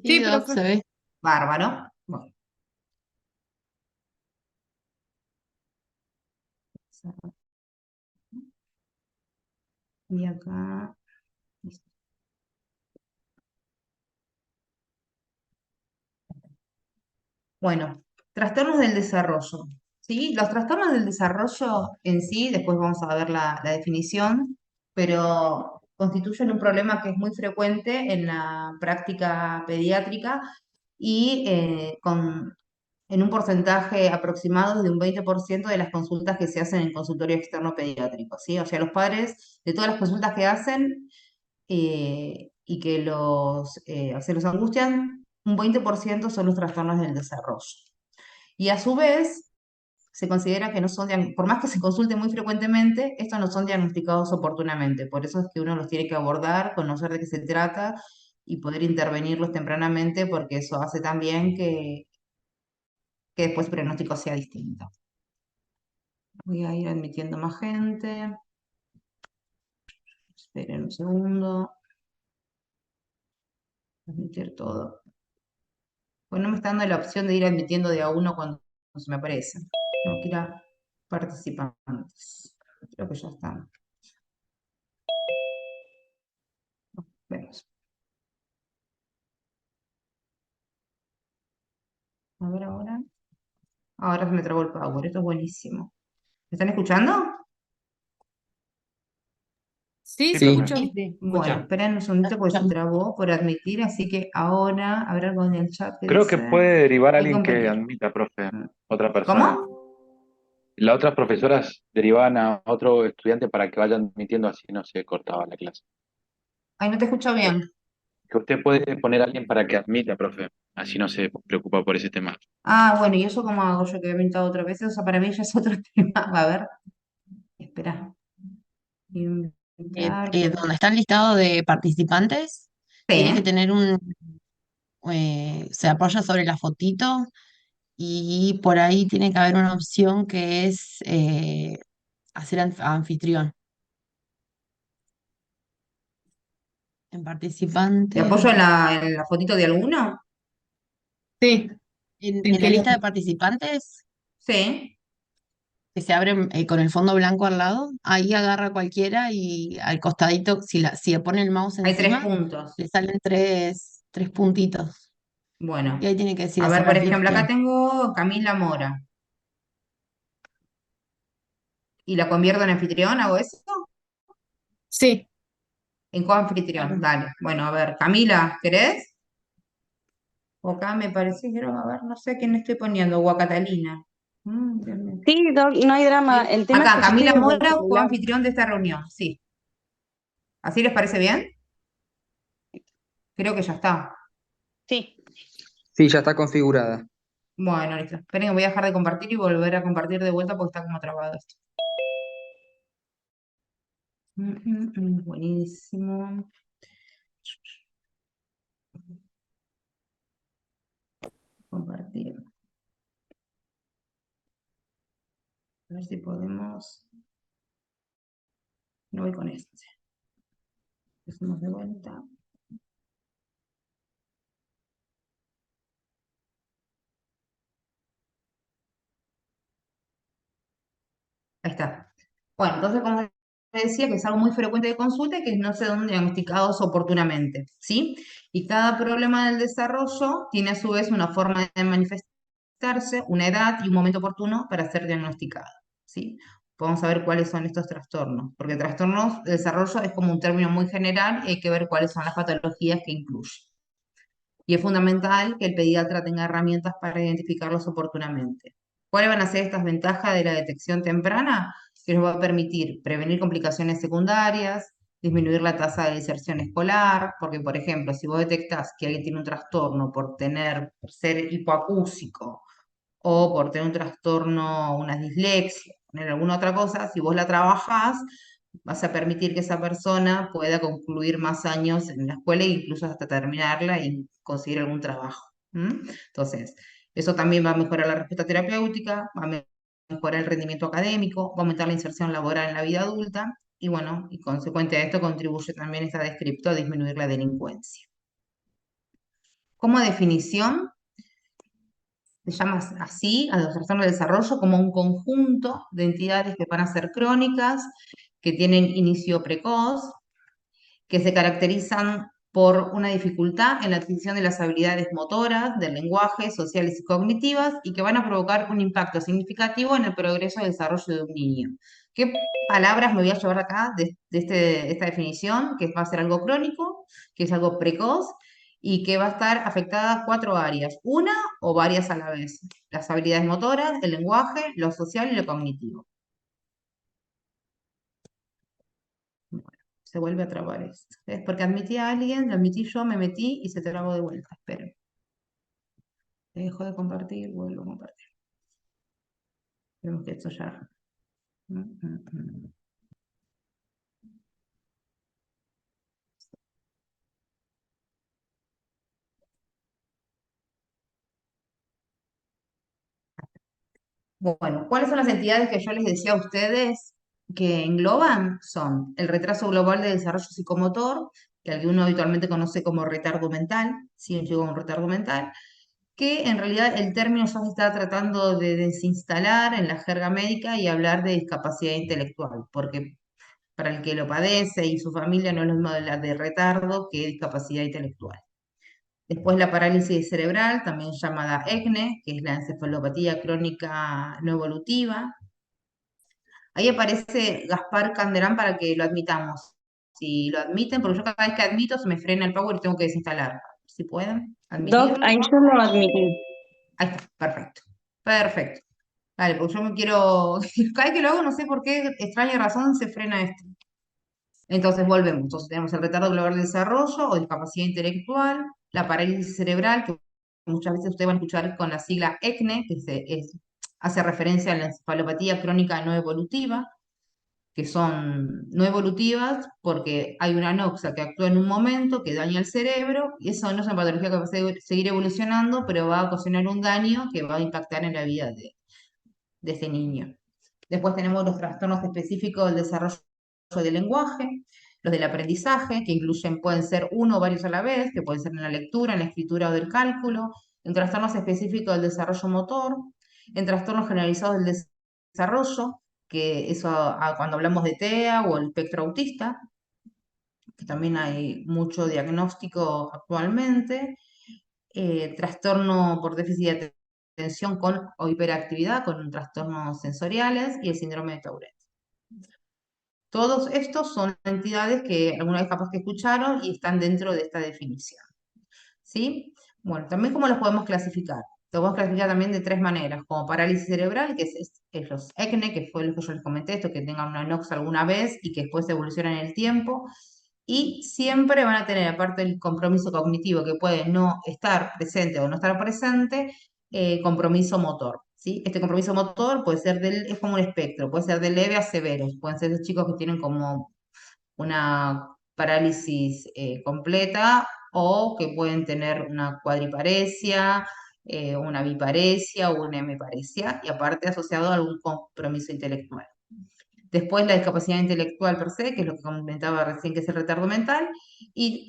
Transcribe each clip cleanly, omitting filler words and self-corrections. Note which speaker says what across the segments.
Speaker 1: Sí,
Speaker 2: Sí, Doc,
Speaker 1: profe.
Speaker 2: se ve.
Speaker 3: Bárbaro. Bueno, y acá. Listo. Bueno, trastornos del desarrollo. ¿Sí? Los trastornos del desarrollo en sí, después vamos a ver la definición, pero constituyen un problema que es muy frecuente en la práctica pediátrica y en un porcentaje aproximado de un 20% de las consultas que se hacen en consultorio externo pediátrico, ¿sí? O sea, los padres de todas las consultas que hacen y que se los angustian, un 20% son los trastornos del desarrollo. Y a su vez, se considera que no son, por más que se consulten muy frecuentemente, estos no son diagnosticados oportunamente. Por eso es que uno los tiene que abordar, conocer de qué se trata y poder intervenirlos tempranamente, porque eso hace también que después el pronóstico sea distinto. Voy a ir admitiendo más gente. Esperen un segundo. Admitir todo. Pues no me está dando la opción de ir admitiendo de a uno cuando se me aparece. Tengo que ir a participantes. Creo que ya están. Vemos. A ver ahora. Ahora se me trabó el power. Esto es buenísimo. ¿Me están escuchando?
Speaker 1: Sí,
Speaker 4: Sí,
Speaker 1: se
Speaker 4: profe.
Speaker 1: escucha
Speaker 2: Sí,
Speaker 1: bien.
Speaker 2: sí,
Speaker 3: Bueno,
Speaker 2: escucha.
Speaker 3: esperen un segundito porque se
Speaker 2: Escuchando.
Speaker 3: trabó por admitir. Así que ahora habrá algo en el chat que
Speaker 4: Creo que
Speaker 3: dice
Speaker 4: puede derivar a
Speaker 3: y
Speaker 4: alguien que
Speaker 3: compartir.
Speaker 4: admita, profe, otra persona.
Speaker 3: ¿Cómo?
Speaker 4: Las otras profesoras derivaban a otro estudiante para que vaya admitiendo, así no se cortaba la clase.
Speaker 3: Ay, no te escucho bien.
Speaker 4: Que usted puede poner a alguien para que admita, profe, así no se preocupa por ese tema.
Speaker 3: Ah, bueno, ¿y eso cómo hago yo que he pintado otra vez? Eso para mí ya es otro tema. A ver, espera. Invitar,
Speaker 2: Donde está el listado de participantes, tiene que
Speaker 3: sí.
Speaker 2: tener se apoya sobre la fotito y por ahí tiene que haber una opción que es hacer anfitrión. En
Speaker 3: ¿Me
Speaker 2: participantes,
Speaker 3: apoyo en la fotito de alguno?
Speaker 1: Sí, ¿en
Speaker 2: en la
Speaker 1: qué
Speaker 2: lista
Speaker 1: lista?
Speaker 2: de participantes,
Speaker 3: Sí.
Speaker 2: que se abre con el fondo blanco al lado, ahí agarra cualquiera y al costadito, si le pone el mouse
Speaker 3: Hay tres
Speaker 2: encima,
Speaker 3: puntos.
Speaker 2: le salen tres puntitos. Y
Speaker 3: Bueno,
Speaker 2: ahí tiene que decir
Speaker 3: a ver,
Speaker 2: hacer
Speaker 3: por ejemplo, acá
Speaker 2: anfitrión.
Speaker 3: tengo Camila Mora. ¿Y la convierto en anfitrión? ¿Hago eso?
Speaker 1: Sí.
Speaker 3: En coanfitrión,
Speaker 2: Claro.
Speaker 3: dale. Bueno, a ver, Camila, ¿querés? O acá me parece, quiero, a ver, no sé a quién estoy poniendo, o a Catalina. Dios mío.
Speaker 5: Sí, Doc, no hay drama. El tema es
Speaker 3: Acá,
Speaker 5: que yo estoy
Speaker 3: Camila
Speaker 5: desde el
Speaker 3: Mora,
Speaker 5: celular.
Speaker 3: coanfitrión de esta reunión, sí. ¿Así les parece bien? Creo que ya está.
Speaker 5: Sí.
Speaker 6: Sí, ya está configurada.
Speaker 3: Bueno, listo. Esperen que voy a dejar de compartir y volver a compartir de vuelta porque está como trabado esto. Buenísimo. Compartir. A ver si podemos. No voy con este. Hacemos de vuelta. Ahí está. Bueno, entonces, como les decía, que es algo muy frecuente de consulta y que no se dan diagnosticados oportunamente, ¿sí? Y cada problema del desarrollo tiene a su vez una forma de manifestarse, una edad y un momento oportuno para ser diagnosticado, ¿sí? Vamos a ver cuáles son estos trastornos, porque trastornos de desarrollo es como un término muy general y hay que ver cuáles son las patologías que incluye. Y es fundamental que el pediatra tenga herramientas para identificarlos oportunamente. ¿Cuáles van a ser estas ventajas de la detección temprana? Que nos va a permitir prevenir complicaciones secundarias, disminuir la tasa de deserción escolar, porque, por ejemplo, si vos detectás que alguien tiene un trastorno por ser hipoacúsico o por tener un trastorno, una dislexia, tener alguna otra cosa, si vos la trabajás, vas a permitir que esa persona pueda concluir más años en la escuela e incluso hasta terminarla y conseguir algún trabajo. Entonces, eso también va a mejorar la respuesta terapéutica, va a mejorar el rendimiento académico, va a aumentar la inserción laboral en la vida adulta y bueno, y consecuente a esto contribuye también esta descripto a disminuir la delincuencia. como definición, se llama así a los trastornos del desarrollo como un conjunto de entidades que van a ser crónicas, que tienen inicio precoz, que se caracterizan por una dificultad en la adquisición de las habilidades motoras, del lenguaje, sociales y cognitivas, y que van a provocar un impacto significativo en el progreso y desarrollo de un niño. ¿Qué palabras me voy a llevar acá de esta definición? Que va a ser algo crónico, que es algo precoz, y que va a estar afectada a 4 áreas, una o varias a la vez. Las habilidades motoras, el lenguaje, lo social y lo cognitivo. Se vuelve a trabar esto. Es porque admití a alguien, lo admití yo, me metí y se trabó de vuelta. Esperen. Dejo de compartir, vuelvo a compartir. Esperemos que esto ya. Bueno, ¿cuáles son las entidades que yo les decía a ustedes que engloban? Son el retraso global de desarrollo psicomotor, que alguno habitualmente conoce como retardo mental, sí, yo digo como retardo mental, que en realidad el término ya se está tratando de desinstalar en la jerga médica y hablar de discapacidad intelectual, porque para el que lo padece y su familia no es lo mismo de la de retardo que discapacidad intelectual. Después la parálisis cerebral, también llamada ECNE, que es la encefalopatía crónica no evolutiva. Ahí aparece Gaspar Canderán para que lo admitamos. Si lo admiten, porque yo cada vez que admito se me frena el power y tengo que desinstalar. Si pueden,
Speaker 5: Doc,
Speaker 3: admitirlo.
Speaker 5: ahí yo lo admití.
Speaker 3: Ahí está, perfecto. Perfecto. Vale, porque yo me quiero. Cada vez que lo hago, no sé por qué extraña razón se frena esto. Entonces volvemos. Entonces tenemos el retardo global de desarrollo o discapacidad intelectual, la parálisis cerebral, que muchas veces ustedes van a escuchar con la sigla ECNE, hace referencia a la encefalopatía crónica no evolutiva, que son no evolutivas porque hay una anoxia que actúa en un momento, que daña el cerebro, y eso no es una patología que va a seguir evolucionando, pero va a ocasionar un daño que va a impactar en la vida de ese niño. Después tenemos los trastornos específicos del desarrollo del lenguaje, los del aprendizaje, que incluyen, pueden ser uno o varios a la vez, que pueden ser en la lectura, en la escritura o del cálculo, en trastornos específicos del desarrollo motor, en trastornos generalizados del desarrollo, que eso cuando hablamos de TEA o el espectro autista, que también hay mucho diagnóstico actualmente, trastorno por déficit de atención con o hiperactividad, con trastornos sensoriales y el síndrome de Tourette. Todos estos son entidades que alguna vez capaz que escucharon y están dentro de esta definición. ¿Sí? Bueno, también cómo los podemos clasificar. Lo podemos clasificar también de 3 maneras, como parálisis cerebral, que es los ECNE, que fue lo que yo les comenté, esto que tengan una NOx alguna vez y que después evolucionan en el tiempo, y siempre van a tener, aparte del compromiso cognitivo, que puede no estar presente o no estar presente, compromiso motor. ¿Sí? Este compromiso motor puede ser es como un espectro, puede ser de leve a severo. Pueden ser de chicos que tienen como una parálisis completa o que pueden tener una cuadriparesia, una biparesia o una hemiparesia, y aparte asociado a algún compromiso intelectual. Después la discapacidad intelectual per se, que es lo que comentaba recién, que es el retardo mental,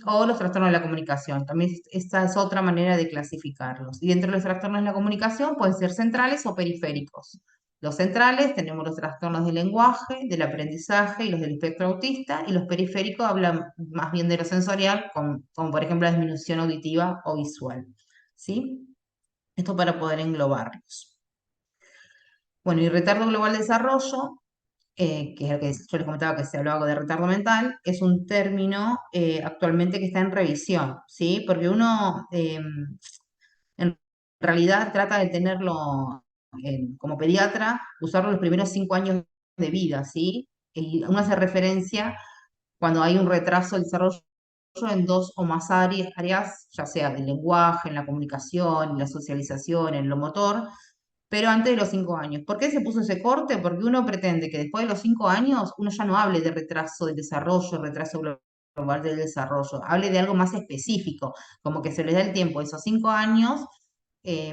Speaker 3: o los trastornos de la comunicación. También esta es otra manera de clasificarlos. Y dentro de los trastornos de la comunicación pueden ser centrales o periféricos. Los centrales tenemos los trastornos del lenguaje, del aprendizaje y los del espectro autista, y los periféricos hablan más bien de lo sensorial, como por ejemplo la disminución auditiva o visual. ¿Sí? Esto para poder englobarlos. Bueno, y retardo global de desarrollo, que es lo que yo les comentaba que se hablaba de retardo mental, es un término actualmente que está en revisión, ¿sí? Porque uno en realidad trata de tenerlo como pediatra, usarlo los primeros 5 años de vida, ¿sí? Y uno hace referencia cuando hay un retraso del desarrollo en 2 o más áreas, ya sea del lenguaje, en la comunicación, en la socialización, en lo motor, pero antes de los 5 años. ¿Por qué se puso ese corte? Porque uno pretende que después de los 5 años uno ya no hable de retraso del desarrollo, retraso global del desarrollo, hable de algo más específico, como que se les da el tiempo, esos 5 años,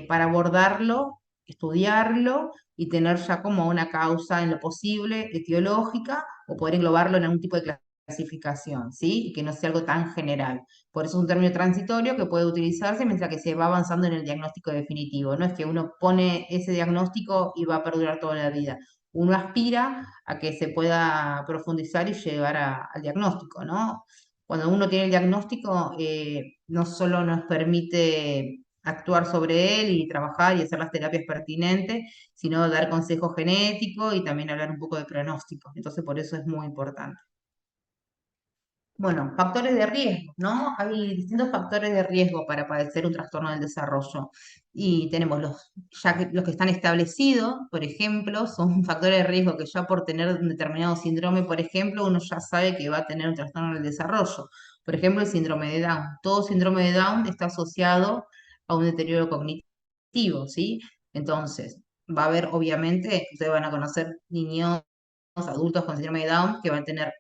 Speaker 3: para abordarlo, estudiarlo y tener ya como una causa en lo posible etiológica o poder englobarlo en algún tipo de clasificación, ¿sí? Y que no sea algo tan general. Por eso es un término transitorio que puede utilizarse mientras que se va avanzando en el diagnóstico definitivo. No es que uno pone ese diagnóstico y va a perdurar toda la vida. Uno aspira a que se pueda profundizar y llegar al diagnóstico, ¿no? Cuando uno tiene el diagnóstico, no solo nos permite actuar sobre él y trabajar y hacer las terapias pertinentes, sino dar consejo genético y también hablar un poco de pronóstico. Entonces, por eso es muy importante. Bueno, factores de riesgo, ¿no? Hay distintos factores de riesgo para padecer un trastorno del desarrollo. Y tenemos los que están establecidos, por ejemplo, son factores de riesgo que ya por tener un determinado síndrome, por ejemplo, uno ya sabe que va a tener un trastorno del desarrollo. Por ejemplo, el síndrome de Down. Todo síndrome de Down está asociado a un deterioro cognitivo, ¿sí? Entonces, va a haber, obviamente, ustedes van a conocer niños, adultos con síndrome de Down que van a tener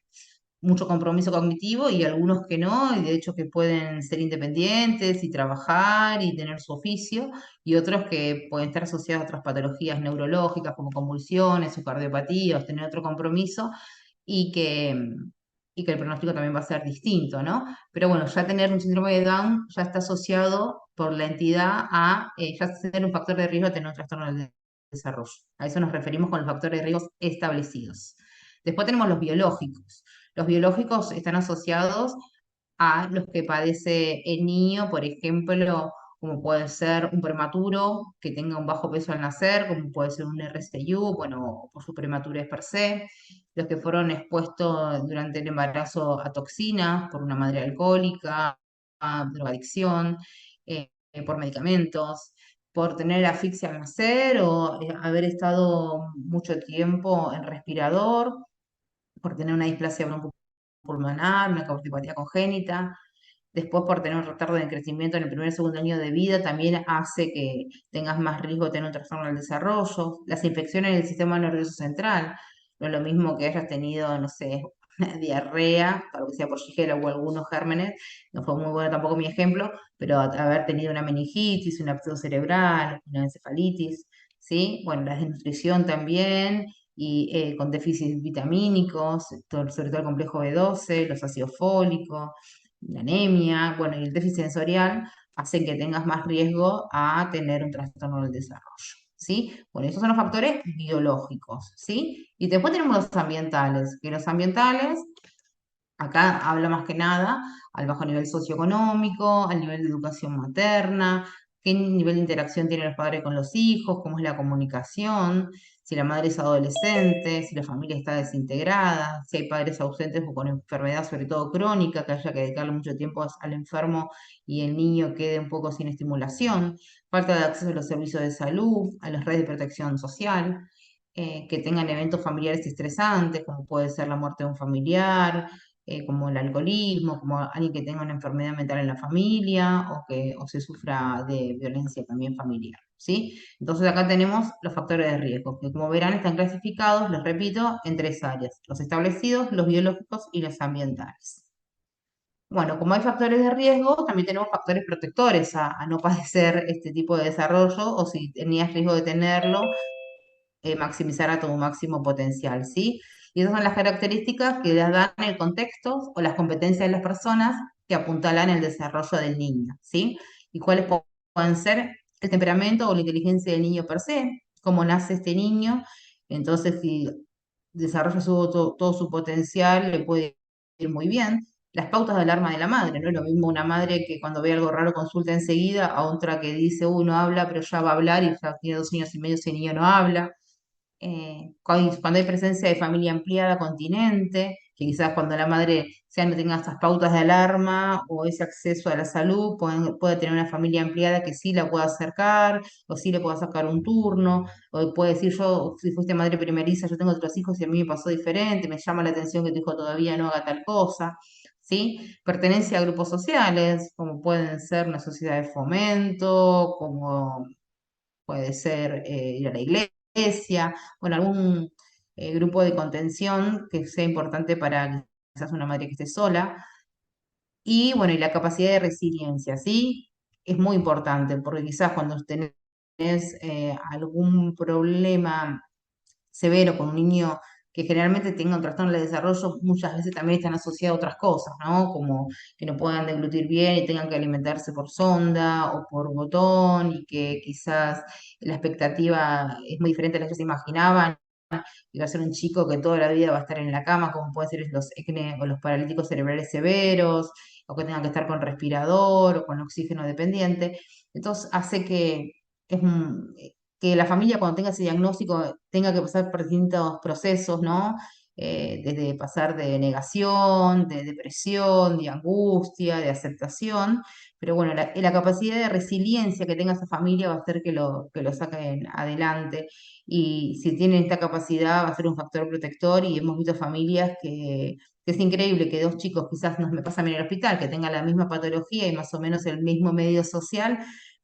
Speaker 3: mucho compromiso cognitivo y algunos que no, y de hecho que pueden ser independientes y trabajar y tener su oficio, y otros que pueden estar asociados a otras patologías neurológicas como convulsiones o cardiopatías, tener otro compromiso y que el pronóstico también va a ser distinto, ¿no? Pero bueno, ya tener un síndrome de Down ya está asociado por la entidad a ya ser un factor de riesgo de tener un trastorno del desarrollo. A eso nos referimos con los factores de riesgo establecidos. Después tenemos los biológicos. Los biológicos están asociados a los que padece el niño, por ejemplo, como puede ser un prematuro que tenga un bajo peso al nacer, como puede ser un RSIU, bueno, por su prematurez per se, los que fueron expuestos durante el embarazo a toxinas por una madre alcohólica, a drogadicción, por medicamentos, por tener asfixia al nacer o haber estado mucho tiempo en respirador, por tener una displasia bronco-pulmonar, una cardiopatía congénita. Después, por tener un retardo de crecimiento en el primer y segundo año de vida, también hace que tengas más riesgo de tener un trastorno del desarrollo. Las infecciones del sistema nervioso central, no es lo mismo que hayas tenido, no sé, una diarrea, para que sea por Shigella o algunos gérmenes, no fue muy bueno tampoco mi ejemplo, pero haber tenido una meningitis, un absceso cerebral, una encefalitis, ¿sí? Bueno, la desnutrición también, y con déficits vitamínicos, sobre todo el complejo B12, los ácidos fólicos, la anemia, bueno, y el déficit sensorial hacen que tengas más riesgo a tener un trastorno del desarrollo, ¿sí? Bueno, esos son los factores biológicos, ¿sí? Y después tenemos los ambientales, que los ambientales, acá habla más que nada al bajo nivel socioeconómico, al nivel de educación materna, qué nivel de interacción tienen los padres con los hijos, cómo es la comunicación, si la madre es adolescente, si la familia está desintegrada, si hay padres ausentes o con enfermedad, sobre todo crónica, que haya que dedicarle mucho tiempo al enfermo y el niño quede un poco sin estimulación, falta de acceso a los servicios de salud, a las redes de protección social, que tengan eventos familiares estresantes, como puede ser la muerte de un familiar, como el alcoholismo, como alguien que tenga una enfermedad mental en la familia o se sufra de violencia también familiar, ¿sí? Entonces acá tenemos los factores de riesgo, que como verán están clasificados, les repito, en tres áreas: los establecidos, los biológicos y los ambientales. Bueno, como hay factores de riesgo, también tenemos factores protectores a no padecer este tipo de desarrollo, o si tenías riesgo de tenerlo, maximizar a tu máximo potencial, ¿sí? Y esas son las características que les dan el contexto o las competencias de las personas que apuntalan el desarrollo del niño, ¿sí? Y cuáles pueden ser el temperamento o la inteligencia del niño per se, cómo nace este niño. Entonces, si desarrolla todo su potencial, le puede ir muy bien. Las pautas de alarma de la madre, no es lo mismo una madre que cuando ve algo raro consulta enseguida a otra que dice, no habla, pero ya va a hablar y ya tiene 2 años y medio, ese niño no habla. Cuando hay presencia de familia ampliada, continente, que quizás cuando la madre ya no tenga estas pautas de alarma o ese acceso a la salud, puede tener una familia ampliada que sí la pueda acercar, o sí le pueda sacar un turno, o puede decir, yo, si fuiste madre primeriza, yo tengo otros hijos y a mí me pasó diferente, me llama la atención que tu hijo todavía no haga tal cosa, ¿sí? Pertenencia a grupos sociales, como pueden ser una sociedad de fomento, como puede ser ir a la iglesia, bueno, algún grupo de contención que sea importante para quizás una madre que esté sola. Y bueno, y la capacidad de resiliencia, ¿sí? Es muy importante, porque quizás cuando tenés algún problema severo con un niño que generalmente tengan trastorno del desarrollo, muchas veces también están asociados a otras cosas, ¿no? Como que no puedan deglutir bien y tengan que alimentarse por sonda o por botón y que quizás la expectativa es muy diferente a la que se imaginaban y va a ser un chico que toda la vida va a estar en la cama, como pueden ser los ECNE o los paralíticos cerebrales severos, o que tengan que estar con respirador o con oxígeno dependiente. Entonces hace es un- que la familia cuando tenga ese diagnóstico tenga que pasar por distintos procesos, ¿no? Desde pasar de negación, de depresión, de angustia, de aceptación, pero bueno, la capacidad de resiliencia que tenga esa familia va a hacer que lo saquen adelante y si tienen esta capacidad va a ser un factor protector y hemos visto familias que es increíble que dos chicos, quizás nos me pasa a mí en el hospital, que tengan la misma patología y más o menos el mismo medio social,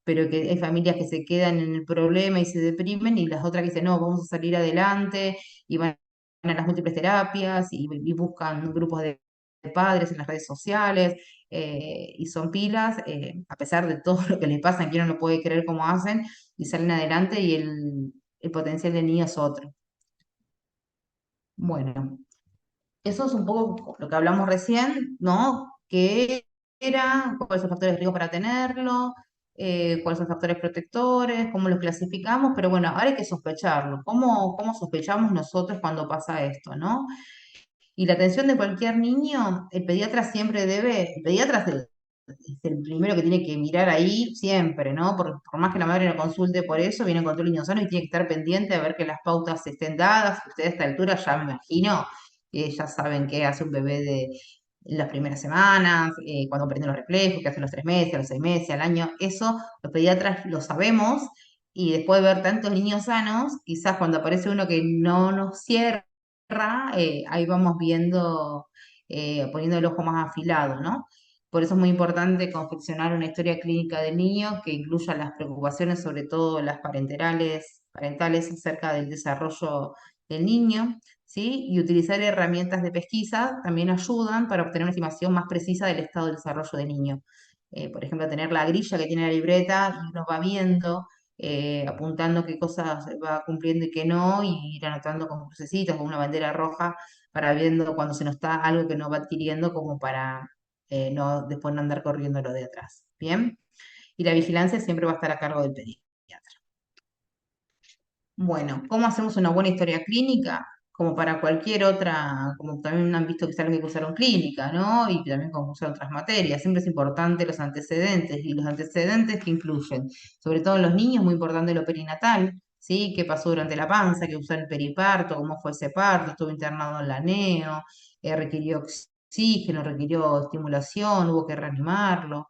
Speaker 3: pero que hay familias que se quedan en el problema y se deprimen y las otras que dicen, no, vamos a salir adelante y van a las múltiples terapias y buscan grupos de padres en las redes sociales y son pilas, a pesar de todo lo que les pasa, que uno no puede creer cómo hacen y salen adelante y el potencial del niño es otro. Bueno, eso es un poco lo que hablamos recién, ¿no? ¿Qué era? ¿Cuáles son los factores de riesgo para tenerlo? ¿Cuáles son los factores protectores? ¿Cómo los clasificamos? Pero bueno, ahora hay que sospecharlo. ¿Cómo sospechamos nosotros cuando pasa esto, ¿no? Y la atención de cualquier niño, el pediatra siempre el pediatra es el primero que tiene que mirar ahí siempre, ¿no? Por más que la madre no consulte por eso, viene con todo el niño sano y tiene que estar pendiente a ver que las pautas estén dadas. Ustedes a esta altura ya me imagino que ya saben qué hace un bebé de las primeras semanas, cuando aprende los reflejos, qué hace a los 3 meses, a los 6 meses, al año. Eso los pediatras lo sabemos y después de ver tantos niños sanos, quizás cuando aparece uno que no nos cierra, ahí vamos viendo, poniendo el ojo más afilado, ¿no? Por eso es muy importante confeccionar una historia clínica del niño que incluya las preocupaciones, sobre todo las parentales acerca del desarrollo del niño, ¿sí? Y utilizar herramientas de pesquisa también ayudan para obtener una estimación más precisa del estado del desarrollo del niño. Por ejemplo, tener la grilla que tiene la libreta y uno va viendo, apuntando qué cosas va cumpliendo y qué no, y ir anotando con crucecitas, con una bandera roja, para viendo cuando se nos está algo que no va adquiriendo, como para no después no andar corriendo lo de atrás. Bien, y la vigilancia siempre va a estar a cargo del pediatra. Bueno, ¿cómo hacemos una buena historia clínica? Como para cualquier otra, como también han visto que es algo que cursaron clínica, ¿no? Y también como cursaron otras materias. Siempre es importante los antecedentes, y los antecedentes que incluyen, sobre todo en los niños, muy importante lo perinatal, ¿sí? ¿Qué pasó durante la panza? ¿Qué usó el periparto? ¿Cómo fue ese parto? ¿Estuvo internado en la neo? ¿Requirió oxígeno? ¿Requirió estimulación? ¿Hubo que reanimarlo?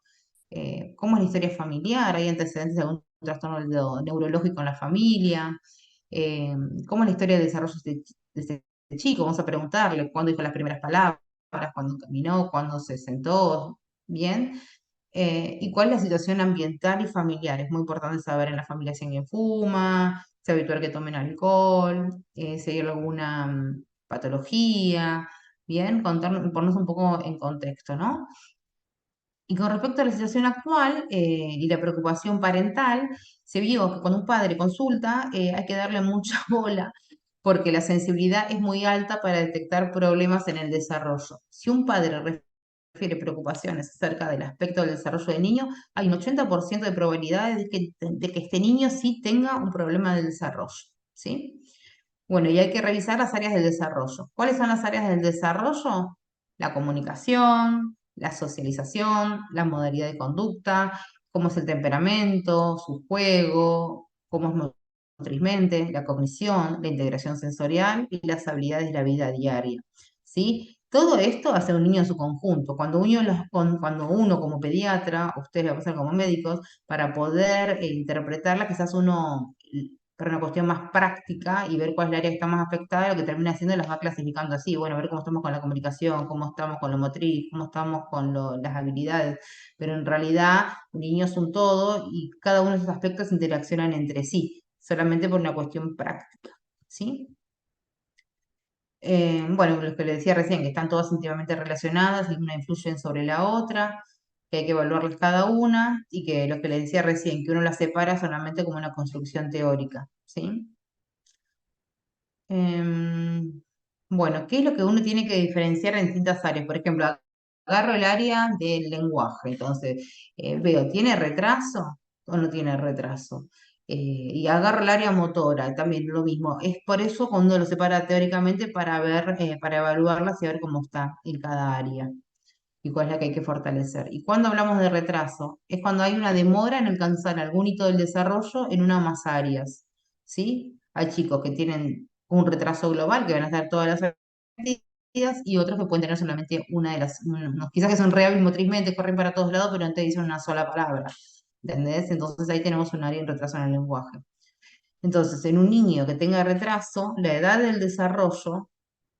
Speaker 3: ¿Cómo es la historia familiar? ¿Hay antecedentes de algún trastorno neurológico en la familia? eh, ¿Cómo es la historia de desarrollo de este chico? Vamos a preguntarle cuándo dijo las primeras palabras, cuándo caminó, cuándo se sentó, bien. ¿Y cuál es la situación ambiental y familiar? Es muy importante saber en la familia si alguien fuma, si es habitual que tomen alcohol, si hay alguna patología, bien, ponernos un poco en contexto, ¿no? Y con respecto a la situación actual y la preocupación parental, se vio que cuando un padre consulta hay que darle mucha bola porque la sensibilidad es muy alta para detectar problemas en el desarrollo. Si un padre refiere preocupaciones acerca del aspecto del desarrollo del niño, hay un 80% de probabilidades de que este niño sí tenga un problema del desarrollo, ¿sí? Bueno, y hay que revisar las áreas del desarrollo. ¿Cuáles son las áreas del desarrollo? La comunicación, la socialización, la modalidad de conducta, cómo es el temperamento, su juego, cómo es motrizmente, la cognición, la integración sensorial y las habilidades de la vida diaria. ¿Sí? Todo esto hace un niño en su conjunto. Cuando uno como pediatra, ustedes lo va a pasar como médicos, para poder interpretarla, quizás uno para una cuestión más práctica y ver cuál es el área que está más afectada, lo que termina haciendo las va clasificando así, bueno, a ver cómo estamos con la comunicación, cómo estamos con lo motriz, cómo estamos con las habilidades, pero en realidad un niño es un todo y cada uno de esos aspectos interaccionan entre sí, solamente por una cuestión práctica, ¿sí? Bueno, lo que le decía recién, que están todas íntimamente relacionadas y una influyen sobre la otra, que hay que evaluarlas cada una, y que lo que le decía recién, que uno las separa solamente como una construcción teórica, ¿sí? Em, Bueno, ¿qué es lo que uno tiene que diferenciar en distintas áreas? Por ejemplo, agarro el área del lenguaje, entonces veo, ¿tiene retraso o no tiene retraso? Y agarro el área motora, también lo mismo. Es por eso cuando uno lo separa teóricamente para ver, para evaluarlas y ver cómo está en cada área y cuál es la que hay que fortalecer. Y cuando hablamos de retraso, es cuando hay una demora en alcanzar algún hito del desarrollo en una o más áreas, ¿sí? Hay chicos que tienen un retraso global, que van a estar todas las áreas, y otros que pueden tener solamente una de las, quizás que son reales motrizmente, corren para todos lados, pero no te dicen una sola palabra, ¿entendés? Entonces ahí tenemos un área en retraso en el lenguaje. Entonces, en un niño que tenga retraso, la edad del desarrollo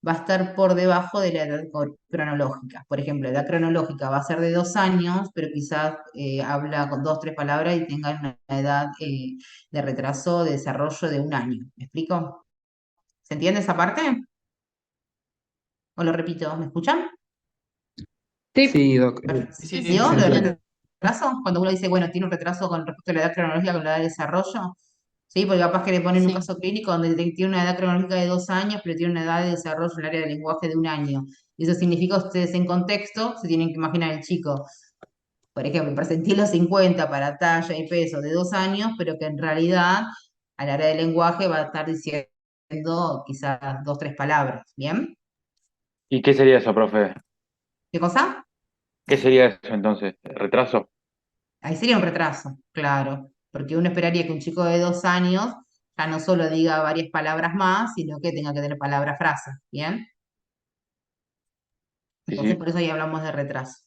Speaker 3: va a estar por debajo de la edad cronológica. Por ejemplo, la edad cronológica va a ser de 2 años, pero quizás habla con dos, tres palabras y tenga una edad de retraso de desarrollo de 1 año. ¿Me explico? ¿Se entiende esa parte? ¿O lo repito? ¿Me escuchan?
Speaker 1: Sí,
Speaker 6: Sí, Doc.
Speaker 2: Sí, sí,
Speaker 3: ¿Vio
Speaker 2: se
Speaker 3: lo del
Speaker 2: entiende.
Speaker 3: retraso? Cuando uno dice, bueno, tiene un retraso con respecto a la edad cronológica con la edad de desarrollo. Sí, porque capaz que le ponen un
Speaker 2: Sí.
Speaker 3: caso clínico donde tiene una edad cronológica de 2 años, pero tiene una edad de desarrollo en el área del lenguaje de 1 año. Y eso significa, ustedes en contexto, se tienen que imaginar el chico, por ejemplo, percentilo 50 para talla y peso de 2 años, pero que en realidad al área del lenguaje va a estar diciendo quizás dos, tres palabras. ¿Bien?
Speaker 4: ¿Y qué sería eso, profe?
Speaker 3: ¿Qué cosa?
Speaker 4: ¿Qué sería eso entonces? ¿Retraso?
Speaker 3: Ahí sería un retraso, claro, porque uno esperaría que un chico de 2 años ya no solo diga varias palabras más, sino que tenga que tener palabra frase, ¿bien?
Speaker 4: Sí,
Speaker 3: Entonces
Speaker 4: sí.
Speaker 3: por eso ahí hablamos de retraso.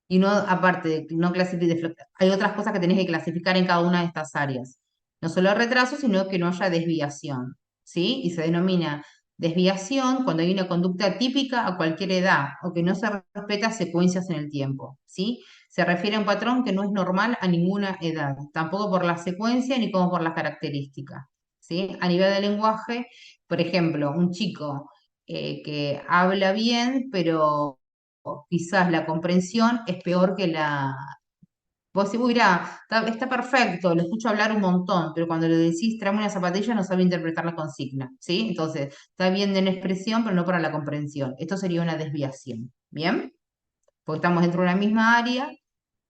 Speaker 3: Y no, aparte de no clasificar, hay otras cosas que tenés que clasificar en cada una de estas áreas. No solo retraso, sino que no haya desviación, ¿sí? Y se denomina desviación cuando hay una conducta típica a cualquier edad o que no se respeta secuencias en el tiempo, ¿sí? Se refiere a un patrón que no es normal a ninguna edad, tampoco por la secuencia ni como por las características, ¿sí? A nivel de lenguaje, por ejemplo, un chico que habla bien, pero quizás la comprensión es peor que la... Vos decís, uy, mirá, está perfecto, lo escucho hablar un montón, pero cuando le decís tráeme una zapatilla no sabe interpretar la consigna, ¿sí? Entonces, está bien en expresión, pero no para la comprensión. Esto sería una desviación, ¿bien? Porque estamos dentro de una misma área,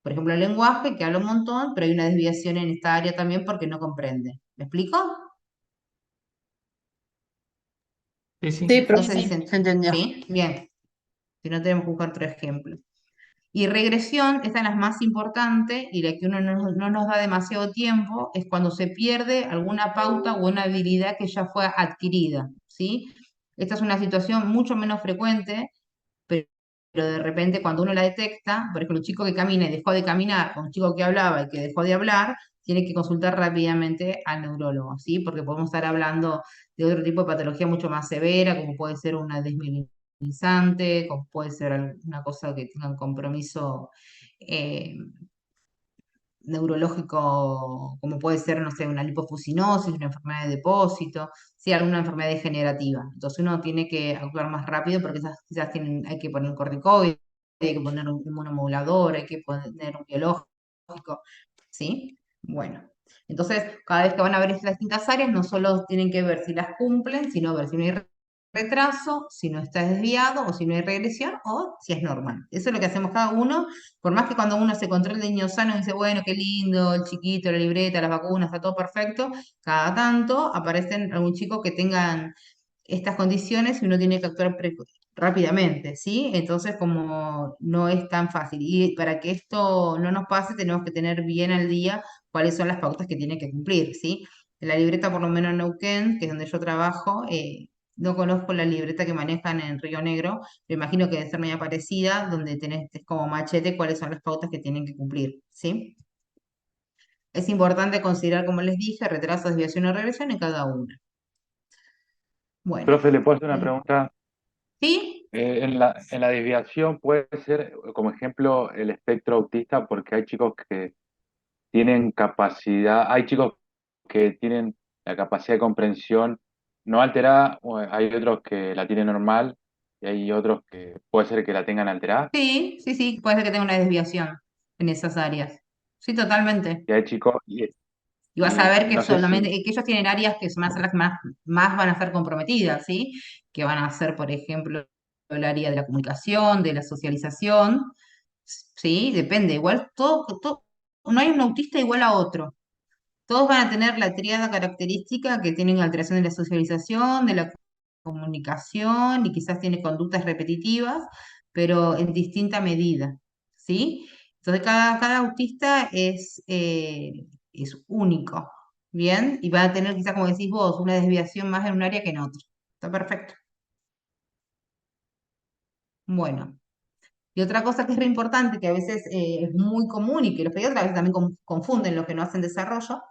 Speaker 3: por ejemplo, el lenguaje, que habla un montón, pero hay una desviación en esta área también porque no comprende. ¿Me explico?
Speaker 2: Sí, sí.
Speaker 1: sí,
Speaker 3: No
Speaker 2: Sí,
Speaker 1: profe.
Speaker 3: sé si
Speaker 2: sí, se entendió.
Speaker 3: ¿Sí? Bien. Si no, tenemos que buscar otro ejemplo. Y regresión, esta es la más importante y la que uno no nos da demasiado tiempo, es cuando se pierde alguna pauta o una habilidad que ya fue adquirida, ¿sí? Esta es una situación mucho menos frecuente, pero, pero de repente cuando uno la detecta, por ejemplo, un chico que camina y dejó de caminar, o un chico que hablaba y que dejó de hablar, tiene que consultar rápidamente al neurólogo, ¿sí? Porque podemos estar hablando de otro tipo de patología mucho más severa, como puede ser una desmielinizante, como puede ser alguna cosa que tenga un compromiso eh, neurológico, como puede ser, no sé, una lipofuscinosis, una enfermedad de depósito, sí, alguna enfermedad degenerativa. Entonces uno tiene que actuar más rápido porque quizás hay que poner un corticoide, hay que poner un inmunomodulador, hay que poner un biológico, ¿sí? Bueno. Entonces, cada vez que van a ver estas distintas áreas, no solo tienen que ver si las cumplen, sino ver si no hay retraso, si no está desviado o si no hay regresión o si es normal. Eso es lo que hacemos cada uno, por más que cuando uno se controla el niño sano y dice, bueno, qué lindo, el chiquito, la libreta, las vacunas, está todo perfecto, cada tanto aparecen algún chico que tengan estas condiciones y uno tiene que actuar rápidamente, ¿sí? Entonces, como no es tan fácil. Y para que esto no nos pase, tenemos que tener bien al día cuáles son las pautas que tiene que cumplir, ¿sí? En la libreta, por lo menos en Neuquén, que es donde yo trabajo, no conozco la libreta que manejan en Río Negro, pero imagino que debe ser media parecida, donde tenés como machete cuáles son las pautas que tienen que cumplir, ¿sí? Es importante considerar, como les dije, retraso, desviación o regresión en cada una. Bueno,
Speaker 4: Profe, ¿le puedo hacer una pregunta?
Speaker 3: ¿sí?
Speaker 4: En la desviación puede ser, como ejemplo, el espectro autista, porque hay chicos que tienen capacidad, hay chicos que tienen la capacidad de comprensión no alterada, o hay otros que la tienen normal y hay otros que puede ser que la tengan alterada,
Speaker 3: Sí, sí, sí, puede ser que tenga una desviación en esas áreas. Sí, totalmente.
Speaker 4: y hay chicos, y,
Speaker 3: Y vas a
Speaker 4: y
Speaker 3: ver que
Speaker 4: no sé
Speaker 3: solamente,
Speaker 4: si,
Speaker 3: que ellos tienen áreas que son las que más van a estar comprometidas, ¿sí? que van a ser, por ejemplo, el área de la comunicación, de la socialización, ¿sí? Depende, igual no hay un autista igual a otro. Todos van a tener la tríada característica que tienen alteración de la socialización, de la comunicación y quizás tiene conductas repetitivas, pero en distinta medida, ¿sí? Entonces cada autista es único, ¿bien? Y va a tener quizás, como decís vos, una desviación más en un área que en otra. Está perfecto. Bueno. Y otra cosa que es re importante, que a veces es muy común y que los pediatras a veces también confunden los que no hacen desarrollo,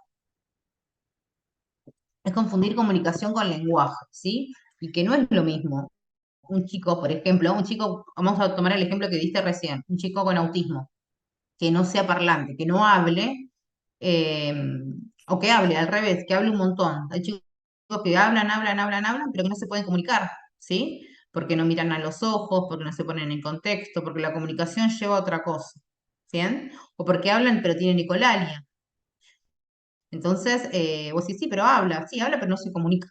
Speaker 3: es confundir comunicación con lenguaje, ¿sí? Y que no es lo mismo. Un chico, por ejemplo, vamos a tomar el ejemplo que diste recién, un chico con autismo, que no sea parlante, que no hable, eh, o que hable al revés, que hable un montón. Hay chicos que hablan, pero que no se pueden comunicar, ¿sí? Porque no miran a los ojos, porque no se ponen en contexto, porque la comunicación lleva a otra cosa, ¿bien? O porque hablan pero tienen ecolalia. Entonces, vos decís, sí, habla, pero no se comunica.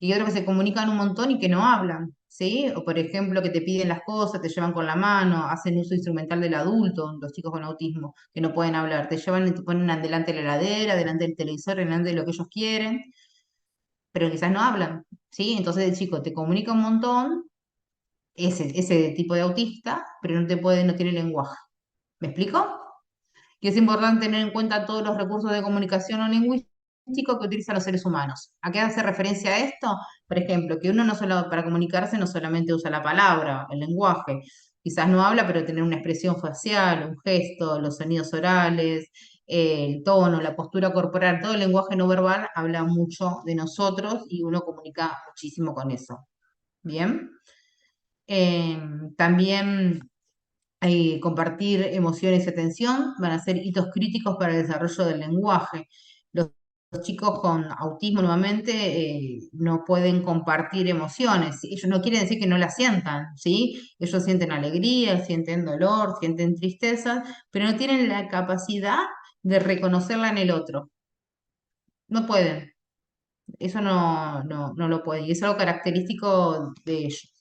Speaker 3: Y otros que se comunican un montón y que no hablan, ¿sí? O por ejemplo, que te piden las cosas, te llevan con la mano, hacen uso instrumental del adulto, los chicos con autismo, que no pueden hablar, te llevan y te ponen delante de la heladera, delante del televisor, delante de lo que ellos quieren, pero quizás no hablan, ¿sí? Entonces el chico te comunica un montón, ese tipo de autista, pero no tiene lenguaje. ¿Me explico? Y es importante tener en cuenta todos los recursos de comunicación no lingüístico que utilizan los seres humanos. ¿A qué hace referencia a esto? Por ejemplo, que uno no solo para comunicarse no solamente usa la palabra, el lenguaje, quizás no habla, pero tener una expresión facial, un gesto, los sonidos orales, el tono, la postura corporal, todo el lenguaje no verbal habla mucho de nosotros y uno comunica muchísimo con eso. ¿Bien? También compartir emociones y atención van a ser hitos críticos para el desarrollo del lenguaje. Los chicos con autismo nuevamente no pueden compartir emociones. Ellos no quieren decir que no las sientan, ¿sí? Ellos sienten alegría, sienten dolor, sienten tristeza, pero no tienen la capacidad de reconocerla en el otro. No pueden. Eso no lo pueden. Y es algo característico de ellos.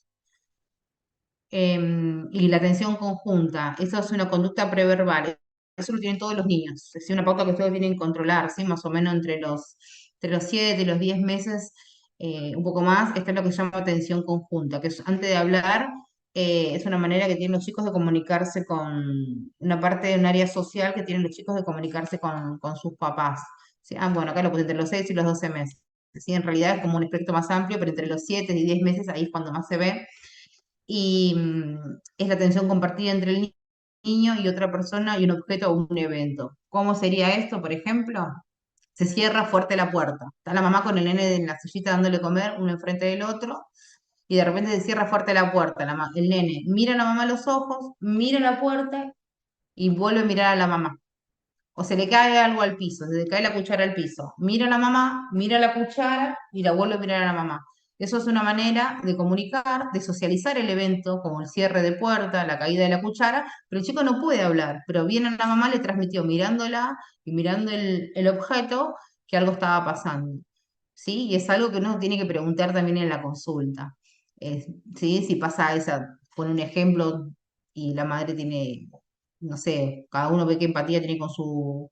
Speaker 3: Y la atención conjunta, eso es una conducta preverbal, eso lo tienen todos los niños, es una pauta que ustedes tienen que controlar, ¿sí? Más o menos entre los 7 y los 10 meses, un poco más, está lo que se llama atención conjunta, que es antes de hablar, es una manera que tienen los chicos de comunicarse una parte de un área social que tienen los chicos de comunicarse con sus papás. ¿Sí? Bueno, acá lo puse entre los 6 y los 12 meses. ¿Sí? En realidad es como un espectro más amplio, pero entre los 7 y 10 meses ahí es cuando más se ve y es la atención compartida entre el niño y otra persona y un objeto o un evento. ¿Cómo sería esto, por ejemplo? Se cierra fuerte la puerta. Está la mamá con el nene en la sillita dándole comer, uno enfrente del otro, y de repente se cierra fuerte la puerta. El nene mira a la mamá a los ojos, mira la puerta y vuelve a mirar a la mamá. O se le cae algo al piso, se le cae la cuchara al piso. Mira a la mamá, mira la cuchara y la vuelve a mirar a la mamá. Eso es una manera de comunicar, de socializar el evento, como el cierre de puerta, la caída de la cuchara, pero el chico no puede hablar, pero bien a la mamá le transmitió mirándola y mirando el objeto que algo estaba pasando. ¿Sí? Y es algo que uno tiene que preguntar también en la consulta. ¿Sí? Si pasa esa, pone un ejemplo y la madre tiene, no sé, cada uno ve qué empatía tiene con su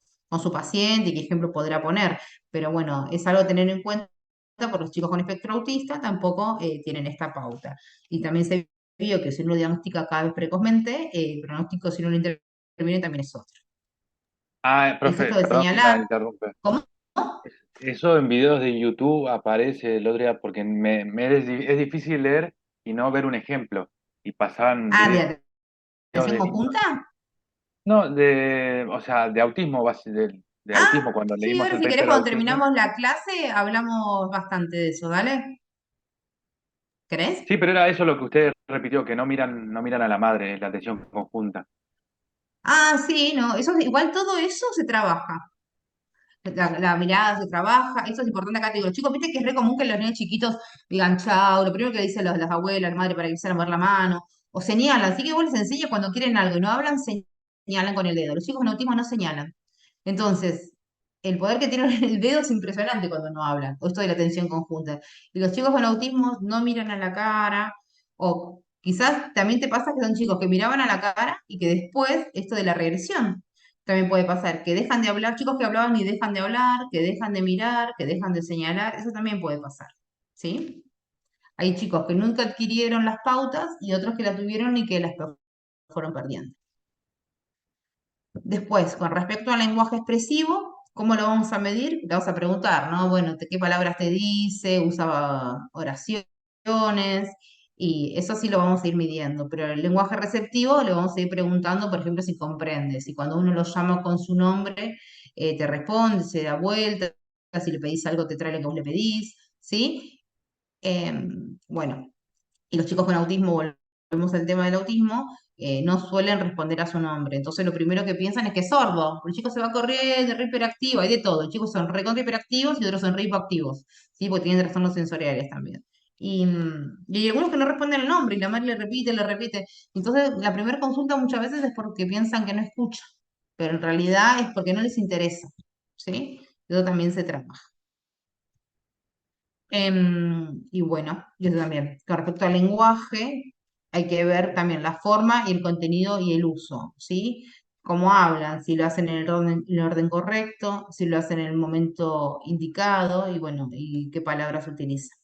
Speaker 3: paciente y qué ejemplo podrá poner. Pero bueno, es algo a tener en cuenta porque los chicos con espectro autista tampoco tienen esta pauta. Y también se vio que si uno diagnostica cada vez precozmente, el pronóstico si uno lo interviene también es otro. Es
Speaker 4: Profe,
Speaker 3: esto de
Speaker 4: perdón que la
Speaker 3: señalar.
Speaker 4: interrumpe.
Speaker 3: ¿Cómo?
Speaker 4: Eso en videos de YouTube aparece el otro día porque es difícil leer y no ver un ejemplo. Y pasaban
Speaker 3: Ah,
Speaker 4: videos
Speaker 3: de atención
Speaker 4: de niños.
Speaker 3: conjunta.
Speaker 4: No, o sea, de autismo, de
Speaker 3: Ah,
Speaker 4: autismo, cuando
Speaker 3: sí,
Speaker 4: leímos
Speaker 3: ahora
Speaker 4: el
Speaker 3: si querés
Speaker 4: paper de
Speaker 3: cuando
Speaker 4: autismo.
Speaker 3: terminamos la clase hablamos bastante de eso, ¿dale? ¿Querés?
Speaker 4: Sí, pero era eso lo que usted repitió, que no miran a la madre en la atención conjunta.
Speaker 3: Ah, sí, no, igual todo eso se trabaja. La mirada se trabaja, eso es importante acá, te digo, los chicos, viste que es re común que los niños chiquitos digan chao, lo primero que dicen las abuelas, la madre para que empiecen a mover la mano, o señalan, así que vos les enseñas cuando quieren algo y no hablan, señalan con el dedo. Los chicos con autismo no señalan. Entonces, el poder que tiene el dedo es impresionante cuando no hablan, o esto de la atención conjunta. Y los chicos con autismo no miran a la cara, o quizás también te pasa que son chicos que miraban a la cara y que después, esto de la regresión, también puede pasar, que dejan de hablar, chicos que hablaban y dejan de hablar, que dejan de mirar, que dejan de señalar, eso también puede pasar, ¿sí? Hay chicos que nunca adquirieron las pautas y otros que la tuvieron y que las fueron perdiendo. Después, con respecto al lenguaje expresivo, ¿cómo lo vamos a medir? Le vamos a preguntar, ¿no? Bueno, ¿qué palabras te dice? ¿Usa oraciones? Y eso sí lo vamos a ir midiendo. Pero el lenguaje receptivo le vamos a ir preguntando, por ejemplo, si comprende. Si cuando uno lo llama con su nombre, te responde, se da vuelta, si le pedís algo, te trae lo que vos le pedís, ¿sí? Bueno, y los chicos con autismo, volvemos al tema del autismo, no suelen responder a su nombre. Entonces lo primero que piensan es que es sordo. El chico se va corriendo, re hiperactivo, hay de todo. Los chicos son recontra hiperactivos y otros son re hipoactivos, ¿sí? Porque tienen trastornos sensoriales también. Y hay algunos que no responden al nombre y la madre le repite, le repite. Entonces la primera consulta muchas veces es porque piensan que no escucha, pero en realidad es porque no les interesa, ¿sí? Eso también se trabaja. Y bueno, y eso también. Con respecto al lenguaje, hay que ver también la forma y el contenido y el uso, ¿sí? Cómo hablan, si lo hacen en el orden correcto, si lo hacen en el momento indicado y bueno, y qué palabras utilizan.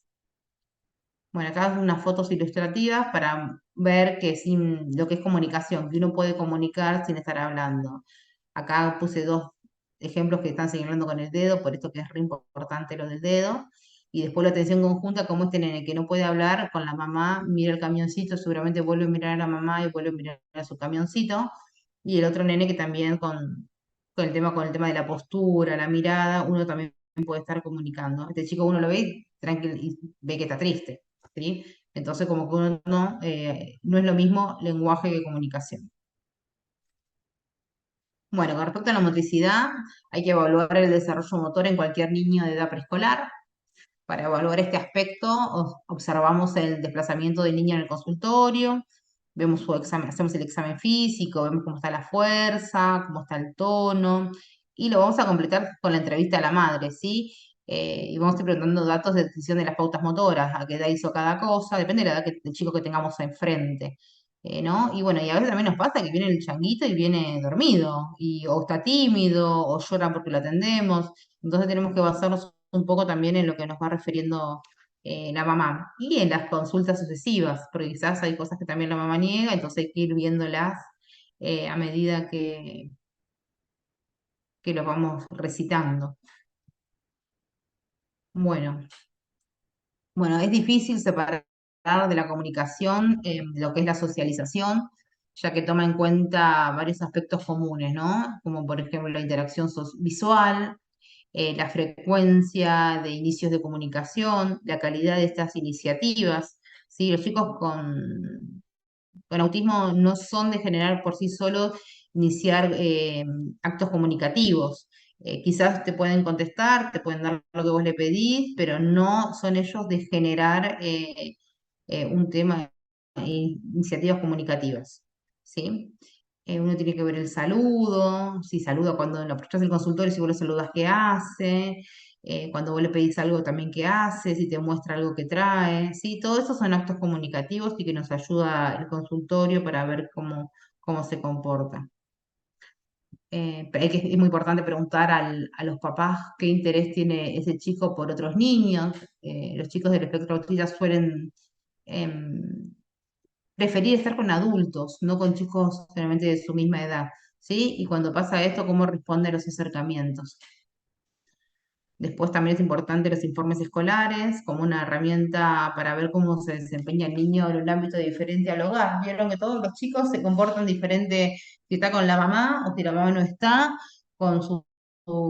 Speaker 3: Bueno, acá unas fotos ilustrativas para ver que sin lo que es comunicación, que uno puede comunicar sin estar hablando. Acá puse dos ejemplos que están señalando con el dedo, por esto que es re importante lo del dedo. Y después la atención conjunta, como este nene que no puede hablar con la mamá, mira el camioncito, seguramente vuelve a mirar a la mamá y vuelve a mirar a su camioncito. Y el otro nene que también con el tema de la postura, la mirada, uno también puede estar comunicando. Este chico uno lo ve tranquilo y ve que está triste, ¿sí? Entonces como que uno no es lo mismo lenguaje que comunicación. Bueno, con respecto a la motricidad, hay que evaluar el desarrollo motor en cualquier niño de edad preescolar. Para evaluar este aspecto, observamos el desplazamiento del niño en el consultorio, vemos su examen, hacemos el examen físico, vemos cómo está la fuerza, cómo está el tono, y lo vamos a completar con la entrevista a la madre, ¿sí? Y vamos a ir preguntando datos de decisión de las pautas motoras, a qué edad hizo cada cosa, depende de la edad del chico que tengamos enfrente. ¿No? Y bueno, y a veces también nos pasa que viene el changuito y viene dormido, o está tímido, o llora porque lo atendemos. Entonces tenemos que basarnos un poco también en lo que nos va refiriendo la mamá. Y en las consultas sucesivas, porque quizás hay cosas que también la mamá niega, entonces hay que ir viéndolas a medida que los vamos recitando. Bueno. Bueno, es difícil separar de la comunicación lo que es la socialización, ya que toma en cuenta varios aspectos comunes, ¿no? Como por ejemplo la interacción visual, la frecuencia de inicios de comunicación, la calidad de estas iniciativas. ¿Sí? Los chicos con autismo no son de generar por sí solos, iniciar actos comunicativos. Quizás te pueden contestar, te pueden dar lo que vos le pedís, pero no son ellos de generar un tema, iniciativas comunicativas. ¿Sí? Uno tiene que ver el saludo, si saluda cuando lo aprovechás el consultorio, si vos lo saludas, ¿qué hace? Cuando vos le pedís algo también, ¿qué hace? Si te muestra algo que trae, ¿sí? Todo eso son actos comunicativos y que nos ayuda el consultorio para ver cómo se comporta. Pero es muy importante preguntar a los papás qué interés tiene ese chico por otros niños. Los chicos del espectro autista suelen em, preferir estar con adultos, no con chicos generalmente de su misma edad, ¿sí? Y cuando pasa esto, ¿cómo responde a los acercamientos? Después también es importante los informes escolares como una herramienta para ver cómo se desempeña el niño en un ámbito diferente al hogar. Vieron que todos los chicos se comportan diferente si está con la mamá o si la mamá no está, con su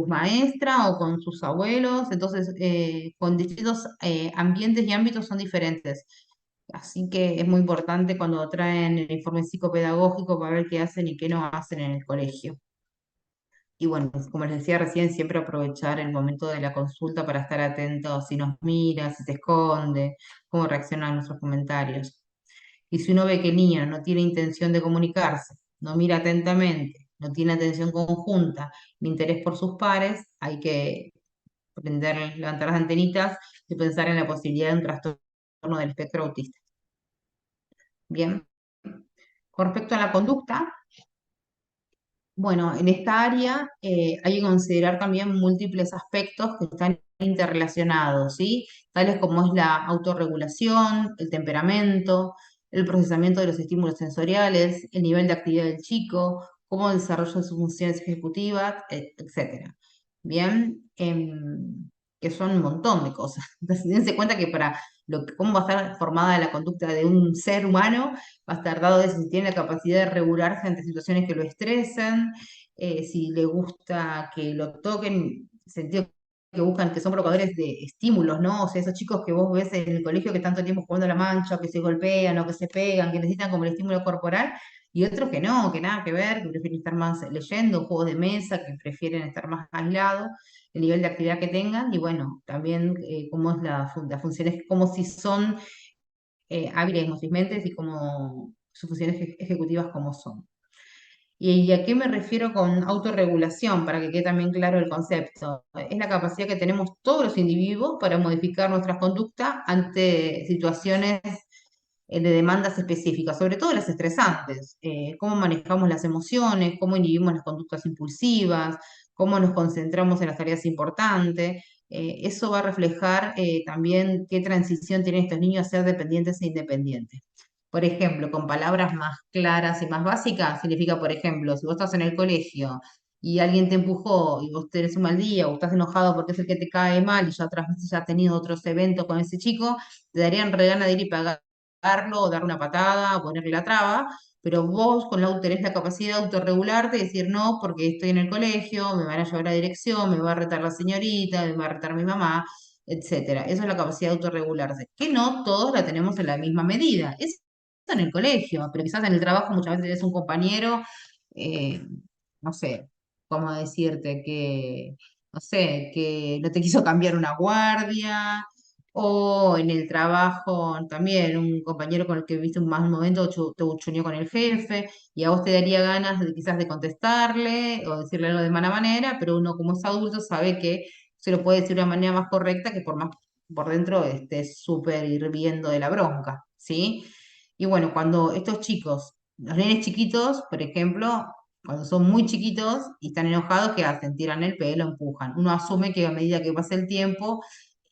Speaker 3: maestra o con sus abuelos. Entonces, con distintos ambientes y ámbitos son diferentes. Así que es muy importante cuando traen el informe psicopedagógico para ver qué hacen y qué no hacen en el colegio. Y bueno, como les decía recién, siempre aprovechar el momento de la consulta para estar atentos si nos mira, si se esconde, cómo reacciona a nuestros comentarios. Y si uno ve que el niño no tiene intención de comunicarse, no mira atentamente, no tiene atención conjunta ni interés por sus pares, hay que levantar las antenitas y pensar en la posibilidad de un trastorno del espectro autista. Bien. Con respecto a la conducta, bueno, en esta área hay que considerar también múltiples aspectos que están interrelacionados, ¿sí? Tales como es la autorregulación, el temperamento, el procesamiento de los estímulos sensoriales, el nivel de actividad del chico, cómo desarrolla sus funciones ejecutivas, etc. Bien, que son un montón de cosas. Entonces, dense cuenta que para cómo va a estar formada la conducta de un ser humano, va a estar dado de si tiene la capacidad de regularse ante situaciones que lo estresen, si le gusta que lo toquen, en el sentido que buscan, que son provocadores de estímulos, ¿no? O sea, esos chicos que vos ves en el colegio que tanto tiempo jugando a la mancha, o que se golpean, o que se pegan, que necesitan como el estímulo corporal, y otros que no, que nada que ver, que prefieren estar más leyendo, juegos de mesa, que prefieren estar más aislados, el nivel de actividad que tengan, y bueno, también cómo es las funciones, como si son hábiles motrices y como sus funciones ejecutivas como son. ¿Y a qué me refiero con autorregulación? Para que quede también claro el concepto. Es la capacidad que tenemos todos los individuos para modificar nuestras conductas ante situaciones de demandas específicas, sobre todo las estresantes. Cómo manejamos las emociones, cómo inhibimos las conductas impulsivas, cómo nos concentramos en las tareas importantes. Eso va a reflejar también qué transición tienen estos niños a ser dependientes e independientes. Por ejemplo, con palabras más claras y más básicas, significa, por ejemplo, si vos estás en el colegio y alguien te empujó y vos tenés un mal día o estás enojado porque es el que te cae mal y ya otras veces ya has tenido otros eventos con ese chico, te darían re ganas de ir y pagarlo o darle una patada o ponerle la traba, pero vos tenés la capacidad de autorregularte y decir no, porque estoy en el colegio, me van a llevar a dirección, me va a retar la señorita, me va a retar mi mamá, etcétera. Eso es la capacidad de autorregularse, que no todos la tenemos en la misma medida. Es en el colegio, pero quizás en el trabajo muchas veces tenés un compañero, eh, no sé, cómo decirte, que, no sé, que no te quiso cambiar una guardia, o en el trabajo también un compañero con el que viste un mal momento te buchoneó con el jefe, y a vos te daría ganas de quizás de contestarle o decirle algo de mala manera, pero uno como es adulto sabe que se lo puede decir de una manera más correcta que por más por dentro esté súper hirviendo de la bronca, ¿sí? Y bueno, cuando estos chicos, los nenes chiquitos, por ejemplo, cuando son muy chiquitos y están enojados, ¿qué hacen? Tiran el pelo, empujan. Uno asume que a medida que pasa el tiempo,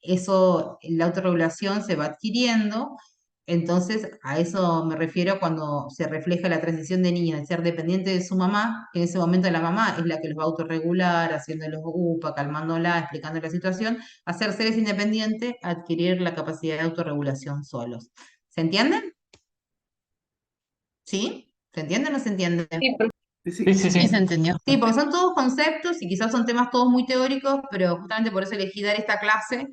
Speaker 3: eso, la autorregulación se va adquiriendo. Entonces, a eso me refiero cuando se refleja la transición de niño de ser dependiente de su mamá, que en ese momento la mamá es la que los va a autorregular, haciéndolos upa, calmándola, explicando la situación, a ser seres independientes, a adquirir la capacidad de autorregulación solos. ¿Se entienden? ¿Sí? ¿Se entiende o no se entiende?
Speaker 1: Sí,
Speaker 4: Sí,
Speaker 2: Sí, se entendió.
Speaker 3: Sí, porque son todos conceptos y quizás son temas todos muy teóricos, pero justamente por eso elegí dar esta clase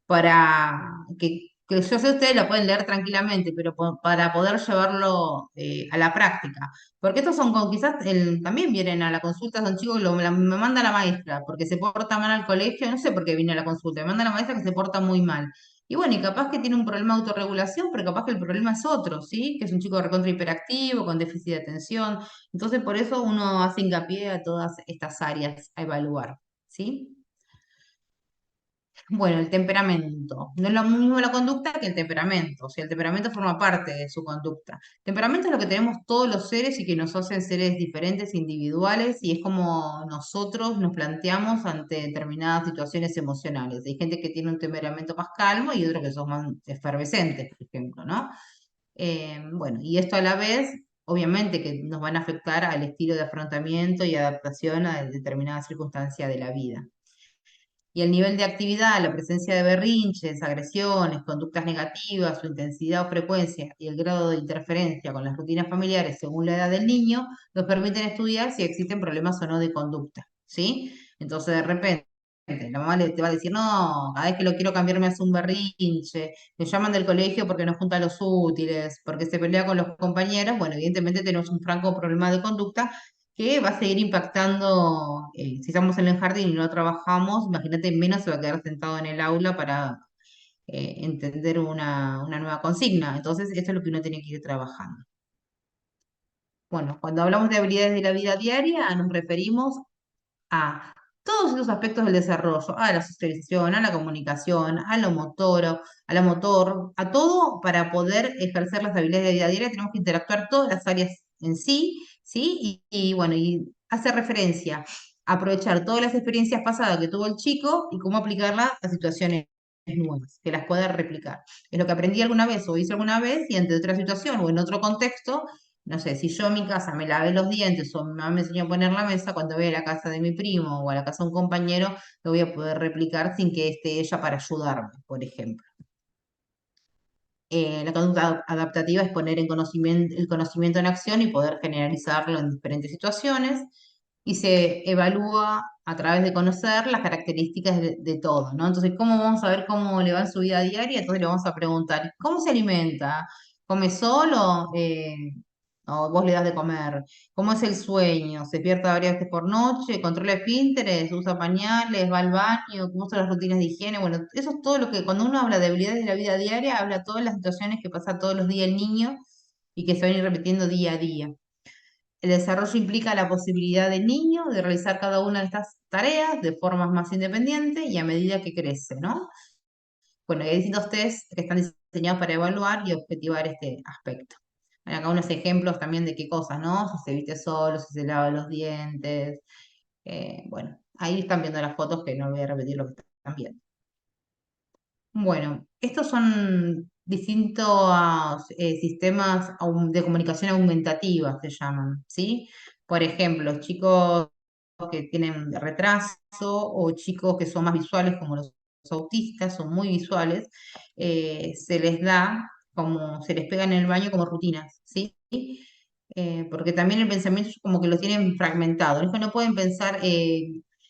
Speaker 3: para que yo sé ustedes la pueden leer tranquilamente, pero para poder llevarlo a la práctica. Porque estos son quizás también vienen a la consulta, son chicos que me manda la maestra porque se porta mal al colegio, no sé por qué viene a la consulta, me manda la maestra que se porta muy mal. Y bueno, y capaz que tiene un problema de autorregulación, pero capaz que el problema es otro, ¿sí? Que es un chico recontra hiperactivo, con déficit de atención. Entonces, por eso uno hace hincapié a todas estas áreas a evaluar, ¿sí? Bueno, el temperamento. No es lo mismo la conducta que el temperamento. O sea, el temperamento forma parte de su conducta. Temperamento es lo que tenemos todos los seres y que nos hacen seres diferentes, individuales, y es como nosotros nos planteamos ante determinadas situaciones emocionales. Hay gente que tiene un temperamento más calmo y otros que son más efervescentes, por ejemplo, ¿no? Bueno, y esto a la vez, obviamente que nos van a afectar al estilo de afrontamiento y adaptación a determinadas circunstancias de la vida. Y el nivel de actividad, la presencia de berrinches, agresiones, conductas negativas, su intensidad o frecuencia y el grado de interferencia con las rutinas familiares según la edad del niño, nos permiten estudiar si existen problemas o no de conducta, ¿sí? Entonces, de repente, la mamá te va a decir, no, cada vez que lo quiero cambiar me hace un berrinche, me llaman del colegio porque no junta los útiles, porque se pelea con los compañeros. Bueno, evidentemente tenemos un franco problema de conducta que va a seguir impactando, si estamos en el jardín y no trabajamos, imagínate, menos se va a quedar sentado en el aula para entender una nueva consigna. Entonces, esto es lo que uno tiene que ir trabajando. Bueno, cuando hablamos de habilidades de la vida diaria, nos referimos a todos esos aspectos del desarrollo, a la socialización, a la comunicación, a lo motor, a la motor, a todo para poder ejercer las habilidades de la vida diaria, tenemos que interactuar todas las áreas en sí, ¿sí? Y bueno, y hace referencia a aprovechar todas las experiencias pasadas que tuvo el chico y cómo aplicarlas a situaciones nuevas, que las pueda replicar. Es lo que aprendí alguna vez o hice alguna vez y ante otra situación o en otro contexto, no sé, si yo en mi casa me lavé los dientes o mi mamá me enseñó a poner la mesa, cuando voy a la casa de mi primo o a la casa de un compañero, lo voy a poder replicar sin que esté ella para ayudarme, por ejemplo. La conducta adaptativa es poner el conocimiento en acción y poder generalizarlo en diferentes situaciones. Y se evalúa a través de conocer las características de todo, ¿no? Entonces, ¿cómo vamos a ver cómo le va en su vida diaria? Entonces le vamos a preguntar, ¿cómo se alimenta? ¿Come solo? ¿O vos le das de comer? ¿Cómo es el sueño? ¿Se despierta varias veces por noche? ¿Controla el Pinterest? ¿Usa pañales? ¿Va al baño? ¿Cómo son las rutinas de higiene? Bueno, eso es todo lo que, cuando uno habla de habilidades de la vida diaria, habla de todas las situaciones que pasa todos los días el niño y que se van a ir repitiendo día a día. El desarrollo implica la posibilidad del niño de realizar cada una de estas tareas de formas más independientes y a medida que crece, ¿no? Bueno, hay distintos test que están diseñados para evaluar y objetivar este aspecto. Hay acá unos ejemplos también de qué cosas, ¿no? Si se viste solo, si se lava los dientes. Bueno, ahí están viendo las fotos que no voy a repetir lo que están viendo. Bueno, estos son distintos sistemas de comunicación aumentativa, se llaman, ¿sí? Por ejemplo, chicos que tienen retraso o chicos que son más visuales, como los autistas, son muy visuales, se les da como, se les pega en el baño como rutinas, ¿sí? Porque también el pensamiento es como que lo tienen fragmentado, ¿no? Es que no pueden pensar,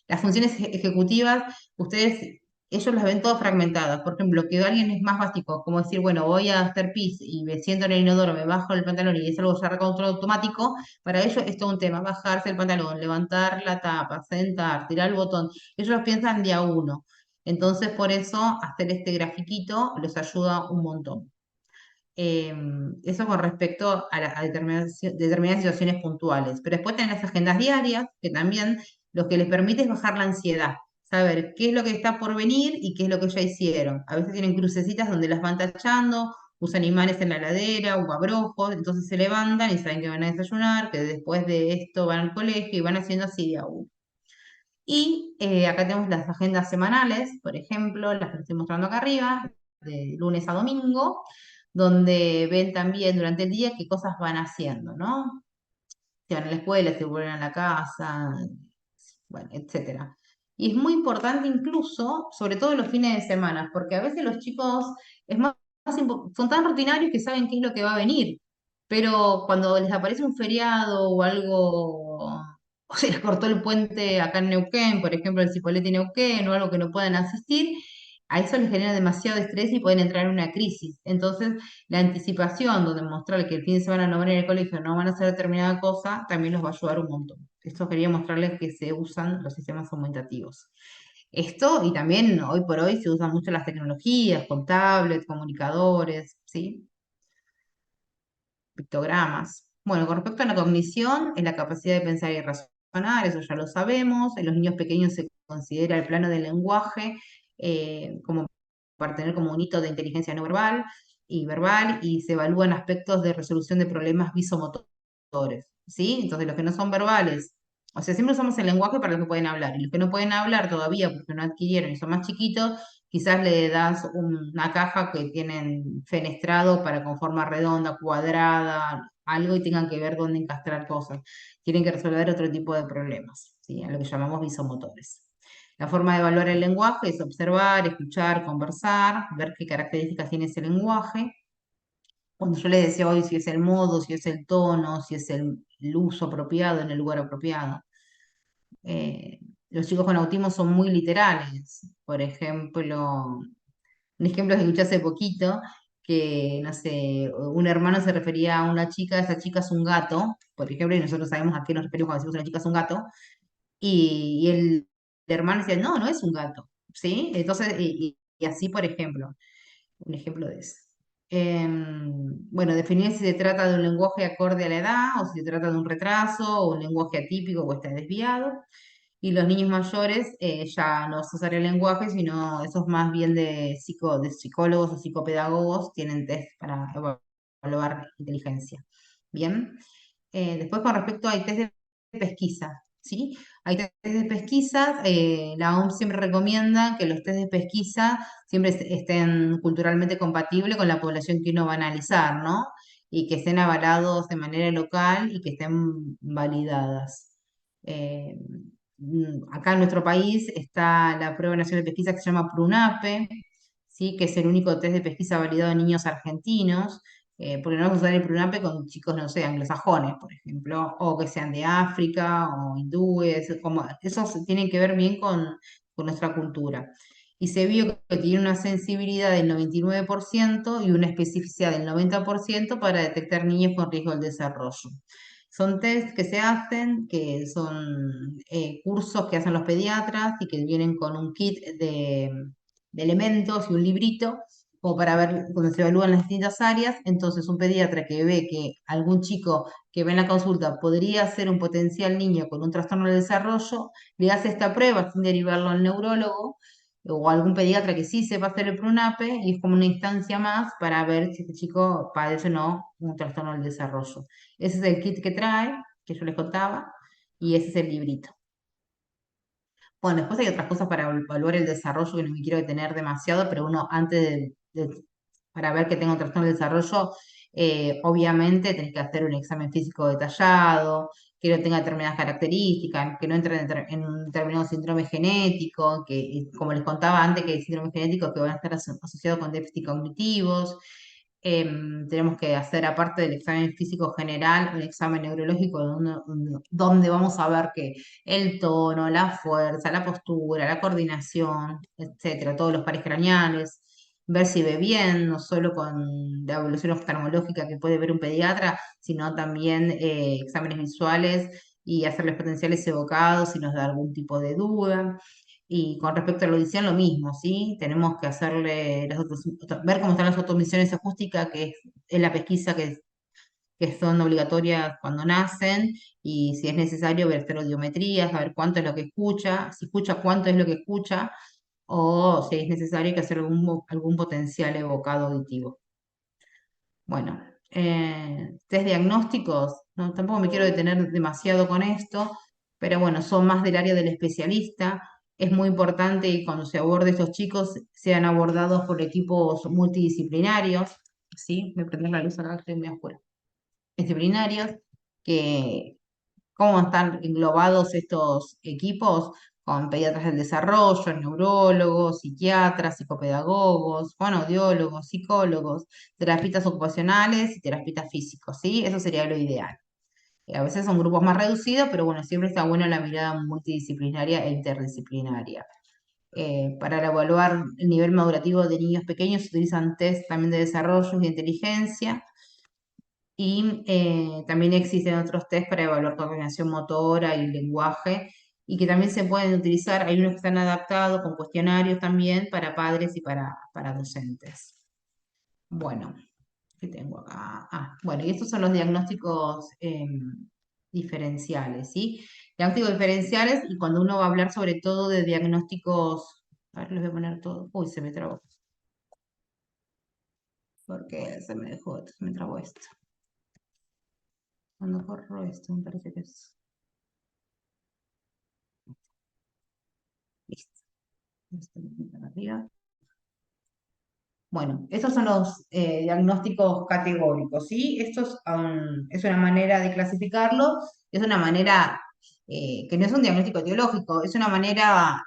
Speaker 3: las funciones ejecutivas, ustedes ellos las ven todas fragmentadas. Por ejemplo, que alguien es más básico, como decir, bueno, voy a hacer pis y me siento en el inodoro, me bajo el pantalón y es algo ya recontra automático, para ellos es todo un tema, bajarse el pantalón, levantar la tapa, sentar, tirar el botón. Ellos los piensan de a uno. Entonces, por eso, hacer este grafiquito les ayuda un montón. Eso con respecto a determinadas situaciones puntuales. Pero después tienen las agendas diarias, que también lo que les permite es bajar la ansiedad, saber qué es lo que está por venir y qué es lo que ya hicieron. A veces tienen crucecitas donde las van tachando, usan imanes en la heladera o abrojos, entonces se levantan y saben que van a desayunar, que después de esto van al colegio y van haciendo así de a uno. Y acá tenemos las agendas semanales, por ejemplo, las que estoy mostrando acá arriba, de lunes a domingo, donde ven también durante el día qué cosas van haciendo, ¿no? Si van a la escuela, si vuelven a la casa, bueno, etcétera. Y es muy importante incluso, sobre todo los fines de semana, porque a veces los chicos es son tan rutinarios que saben qué es lo que va a venir, pero cuando les aparece un feriado o algo, o se les cortó el puente acá en Neuquén, por ejemplo, el Cipolletti Neuquén o algo que no puedan asistir, a eso les genera demasiado estrés y pueden entrar en una crisis. Entonces, la anticipación, donde mostrar que el fin de semana no van a ir al colegio, no van a hacer determinada cosa, también los va a ayudar un montón. Esto quería mostrarles que se usan los sistemas aumentativos. Esto, y también hoy por hoy se usan mucho las tecnologías, con tablets, comunicadores, ¿sí? Pictogramas. Bueno, con respecto a la cognición, es la capacidad de pensar y razonar, eso ya lo sabemos. En los niños pequeños se considera el plano del lenguaje como para tener como un hito de inteligencia no verbal y verbal, y se evalúan aspectos de resolución de problemas visomotores, ¿sí? Entonces, los que no son verbales, o sea, siempre usamos el lenguaje para los que pueden hablar, y los que no pueden hablar todavía porque no adquirieron y son más chiquitos, quizás le das una caja que tienen fenestrado para con forma redonda, cuadrada, algo y tengan que ver dónde encastrar cosas. Tienen que resolver otro tipo de problemas, ¿sí? A lo que llamamos visomotores. La forma de evaluar el lenguaje es observar, escuchar, conversar, ver qué características tiene ese lenguaje. Cuando yo les decía hoy si es el modo, si es el tono, si es el uso apropiado en el lugar apropiado. Eh, los chicos con autismo son muy literales. Por ejemplo, un ejemplo que escuché hace poquito, que, no sé, un hermano se refería a una chica, esa chica es un gato, por ejemplo, y nosotros sabemos a qué nos referimos cuando decimos una chica es un gato, y el hermano decía, no, no es un gato, ¿sí? Entonces, y así, por ejemplo, un ejemplo de eso. Bueno, definir si se trata de un lenguaje acorde a la edad o si se trata de un retraso o un lenguaje atípico o está desviado. Y los niños mayores ya no es usar el lenguaje, sino esos más bien de psicólogos o psicopedagogos tienen test para evaluar inteligencia. Bien. Después con respecto hay test de pesquisa, ¿sí? Hay test de pesquisa, la OMS siempre recomienda que los test de pesquisa siempre estén culturalmente compatibles con la población que uno va a analizar, ¿no? Y que estén avalados de manera local y que estén validadas. Eh, Acá en nuestro país está la prueba nacional de pesquisa que se llama PRUNAPE, ¿sí? Que es el único test de pesquisa validado en niños argentinos, porque no vamos a usar el PRUNAPE con chicos, no sé, anglosajones, por ejemplo, o que sean de África o hindúes, como, esos tienen que ver bien con nuestra cultura. Y se vio que tiene una sensibilidad del 99% y una especificidad del 90% para detectar niños con riesgo del desarrollo. Son test que se hacen, que son cursos que hacen los pediatras y que vienen con un kit de elementos y un librito, como para ver donde se evalúan las distintas áreas. Entonces, un pediatra que ve que algún chico que ve en la consulta podría ser un potencial niño con un trastorno del desarrollo, le hace esta prueba sin derivarlo al neurólogo o algún pediatra que sí sepa hacer el PRUNAPE, y es como una instancia más para ver si este chico padece o no un trastorno del desarrollo. Ese es el kit que trae, que yo les contaba, y ese es el librito. Bueno, después hay otras cosas para evaluar el desarrollo que no me quiero detener demasiado, pero uno antes para ver que tenga un trastorno del desarrollo, obviamente tenés que hacer un examen físico detallado, que no tenga determinadas características, que no entre en un determinado síndrome genético, que como les contaba antes, que hay síndromes genéticos que van a estar asociados con déficit cognitivos. Tenemos que hacer, aparte del examen físico general, un examen neurológico donde vamos a ver que el tono, la fuerza, la postura, la coordinación, etcétera, todos los pares craneales, ver si ve bien, no solo con la evolución oftalmológica que puede ver un pediatra, sino también exámenes visuales y hacerles potenciales evocados si nos da algún tipo de duda. Y con respecto a la audición, lo mismo, ¿sí? Tenemos que hacerle ver cómo están las automisiones acústicas, que es la pesquisa que son obligatorias cuando nacen, y si es necesario ver audiometrías, saber cuánto es lo que escucha, si escucha cuánto es lo que escucha, o si es necesario que hacer algún potencial evocado auditivo. Bueno, test diagnósticos, no, tampoco me quiero detener demasiado con esto, pero bueno, son más del área del especialista. Es muy importante que cuando se aborde estos chicos sean abordados por equipos multidisciplinarios, ¿sí? Me prendés la luz acá, que estoy muy oscura. Disciplinarios, que cómo están englobados estos equipos con pediatras del desarrollo, neurólogos, psiquiatras, psicopedagogos, fonoaudiólogos, psicólogos, terapeutas ocupacionales y terapeutas físicos, ¿sí? Eso sería lo ideal. A veces son grupos más reducidos, pero bueno, siempre está buena la mirada multidisciplinaria e interdisciplinaria. Para evaluar el nivel madurativo de niños pequeños se utilizan test también de desarrollo y de inteligencia, y también existen otros test para evaluar coordinación motora y lenguaje, y que también se pueden utilizar. Hay unos que están adaptados con cuestionarios también para padres y para docentes. Bueno, ¿qué tengo acá? Bueno, y estos son los diagnósticos diferenciales, ¿sí? Diagnósticos diferenciales, y cuando uno va a hablar sobre todo de diagnósticos, a ver, les voy a poner todo. Uy, se me trabó. Porque se me trabó esto. Cuando corro esto, me parece que es. Listo. Esto lo pongo para arriba. Bueno, estos son los diagnósticos categóricos, ¿sí? Esto es una manera de clasificarlo, es una manera que no es un diagnóstico etiológico, es una manera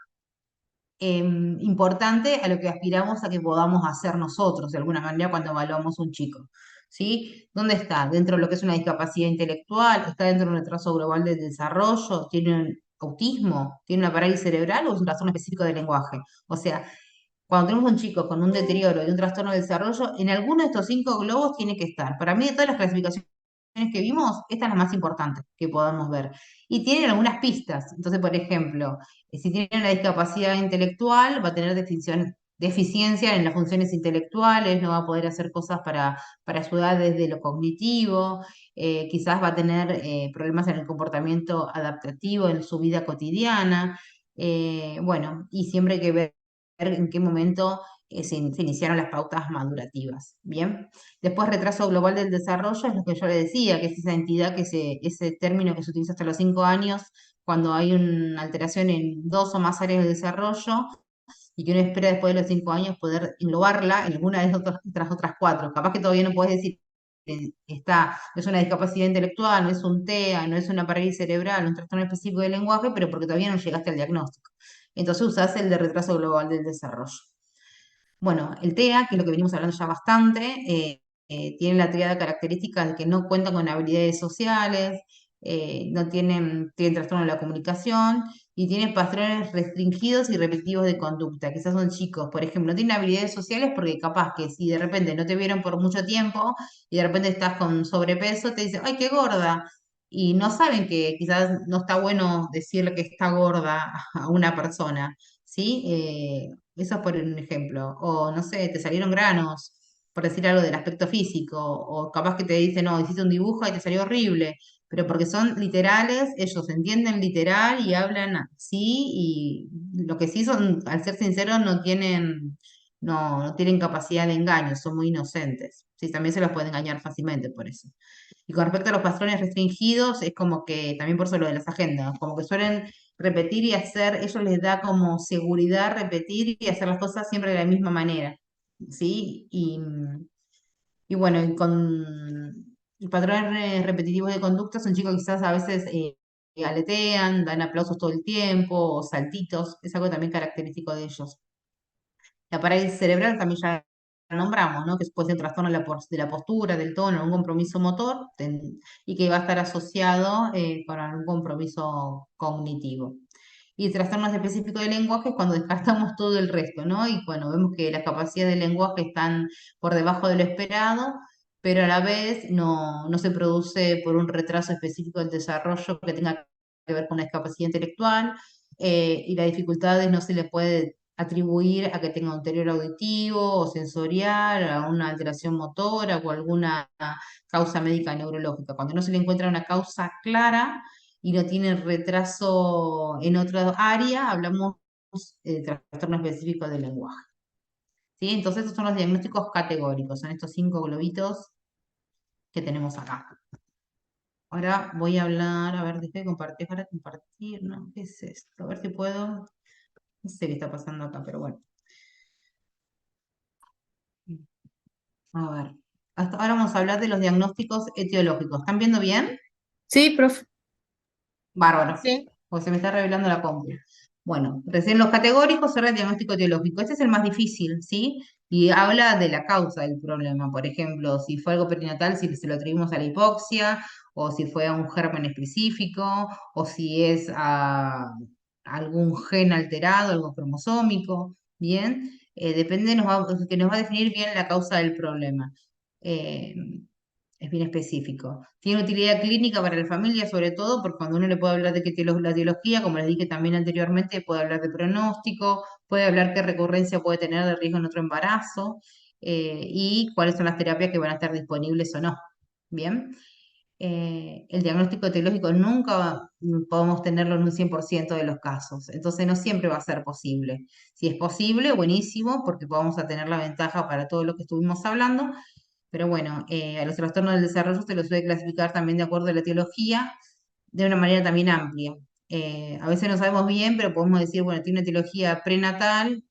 Speaker 3: importante a lo que aspiramos a que podamos hacer nosotros, de alguna manera, cuando evaluamos un chico, ¿sí? ¿Dónde está? ¿Dentro de lo que es una discapacidad intelectual? ¿Está dentro de un retraso global del desarrollo? ¿Tiene un autismo? ¿Tiene una parálisis cerebral o es un trastorno específico del lenguaje? O sea, cuando tenemos un chico con un deterioro y un trastorno de desarrollo, en alguno de estos 5 globos tiene que estar. Para mí, de todas las clasificaciones que vimos, esta es la más importante que podamos ver. Y tienen algunas pistas. Entonces, por ejemplo, si tiene una discapacidad intelectual, va a tener deficiencia en las funciones intelectuales, no va a poder hacer cosas para ayudar desde lo cognitivo, quizás va a tener problemas en el comportamiento adaptativo en su vida cotidiana. Bueno, y siempre hay que ver en qué momento se iniciaron las pautas madurativas. Bien. Después, retraso global del desarrollo es lo que yo le decía, que es esa entidad, ese término que se utiliza hasta los 5 años, cuando hay una alteración en 2 o más áreas de desarrollo, y que uno espera después de los 5 años poder englobarla en alguna de las otras 4. Capaz que todavía no puedes decir que no es una discapacidad intelectual, no es un TEA, no es una parálisis cerebral, un trastorno específico del lenguaje, pero porque todavía no llegaste al diagnóstico. Entonces usás el de retraso global del desarrollo. Bueno, el TEA, que es lo que venimos hablando ya bastante, tiene la tríada característica de que no cuentan con habilidades sociales, no tienen trastorno de la comunicación y tienen patrones restringidos y repetitivos de conducta. Quizás son chicos, por ejemplo, no tienen habilidades sociales porque capaz que si de repente no te vieron por mucho tiempo y de repente estás con sobrepeso, te dicen, ¡ay, qué gorda! Y no saben que quizás no está bueno decirle que está gorda a una persona, ¿sí? Eso es por un ejemplo. O no sé, te salieron granos, por decir algo del aspecto físico. O capaz que te dicen, no, hiciste un dibujo y te salió horrible. Pero porque son literales, ellos entienden literal y hablan así. Y lo que sí son, al ser sinceros, no tienen capacidad de engaño, son muy inocentes. Sí, también se los puede engañar fácilmente por eso. Y con respecto a los patrones restringidos, es como que, también por eso lo de las agendas, como que suelen repetir y hacer, ellos les da como seguridad repetir y hacer las cosas siempre de la misma manera, ¿sí? Y bueno, y con y patrones repetitivos de conducta son chicos que quizás a veces aletean, dan aplausos todo el tiempo, o saltitos, es algo también característico de ellos. La parálisis cerebral también ya la nombramos, ¿no? Que puede ser un trastorno de la postura, del tono, un compromiso motor, y que va a estar asociado con algún compromiso cognitivo. Y trastornos específicos del lenguaje es cuando descartamos todo el resto, ¿no? Y bueno, vemos que las capacidades del lenguaje están por debajo de lo esperado, pero a la vez no se produce por un retraso específico del desarrollo que tenga que ver con la discapacidad intelectual, y las dificultades no se le puede atribuir a que tenga un deterioro auditivo o sensorial, a una alteración motora o alguna causa médica neurológica. Cuando no se le encuentra una causa clara y no tiene retraso en otra área, hablamos de trastorno específico del lenguaje. ¿Sí? Entonces, estos son los diagnósticos categóricos, son estos 5 globitos que tenemos acá. Ahora voy a hablar, a ver, dejé de compartir para compartir, ¿no? ¿Qué es esto? A ver si puedo. No sé qué está pasando acá, pero bueno. A ver. Hasta ahora vamos a hablar de los diagnósticos etiológicos. ¿Están viendo bien?
Speaker 1: Sí, profe.
Speaker 3: Bárbaro.
Speaker 1: Sí.
Speaker 3: Porque se me está revelando la compu. Bueno, recién los categóricos, ahora el diagnóstico etiológico. Este es el más difícil, ¿sí? Y habla de la causa del problema. Por ejemplo, si fue algo perinatal, si se lo atribuimos a la hipoxia, o si fue a un germen específico, o si es a algún gen alterado, algo cromosómico. Bien, depende, que nos va a definir bien la causa del problema. Eh, es bien específico. Tiene utilidad clínica para la familia, sobre todo, porque cuando uno le puede hablar de la etiología, como les dije también anteriormente, puede hablar de pronóstico, puede hablar qué recurrencia puede tener de riesgo en otro embarazo, y cuáles son las terapias que van a estar disponibles o no. Bien. El diagnóstico etiológico nunca podemos tenerlo en un 100% de los casos, entonces no siempre va a ser posible. Si es posible, buenísimo, porque vamos a tener la ventaja para todo lo que estuvimos hablando, pero bueno, a los trastornos del desarrollo se los suele clasificar también de acuerdo a la etiología, de una manera también amplia. A veces no sabemos bien, pero podemos decir, bueno, tiene una etiología prenatal,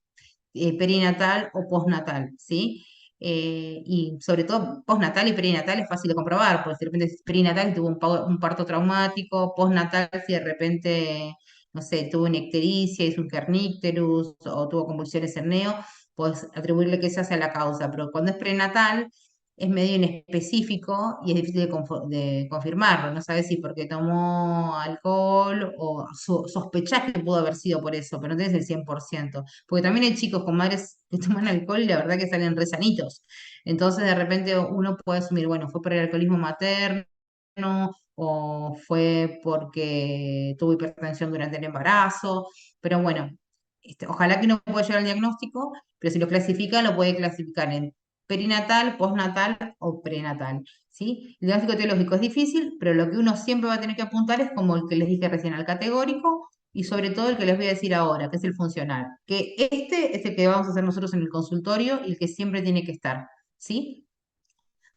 Speaker 3: perinatal o postnatal, ¿sí? Y sobre todo postnatal y perinatal es fácil de comprobar, porque si de repente es perinatal y tuvo un parto traumático, postnatal si de repente, no sé, tuvo una ictericia, hizo un kernicterus o tuvo convulsiones en neo, puedes atribuirle que esa sea la causa, pero cuando es prenatal es medio inespecífico y es difícil de confirmarlo. No sabes si porque tomó alcohol o sospechás que pudo haber sido por eso, pero no tenés el 100%. Porque también hay chicos con madres que toman alcohol y la verdad que salen re sanitos. Entonces de repente uno puede asumir, bueno, fue por el alcoholismo materno o fue porque tuvo hipertensión durante el embarazo, pero bueno. Ojalá que uno pueda llegar al diagnóstico, pero si lo clasifica, lo puede clasificar en perinatal, postnatal o prenatal, ¿sí? El diagnóstico etiológico es difícil, pero lo que uno siempre va a tener que apuntar es como el que les dije recién, al categórico y sobre todo el que les voy a decir ahora, que es el funcional, que este es el que vamos a hacer nosotros en el consultorio y el que siempre tiene que estar, ¿sí?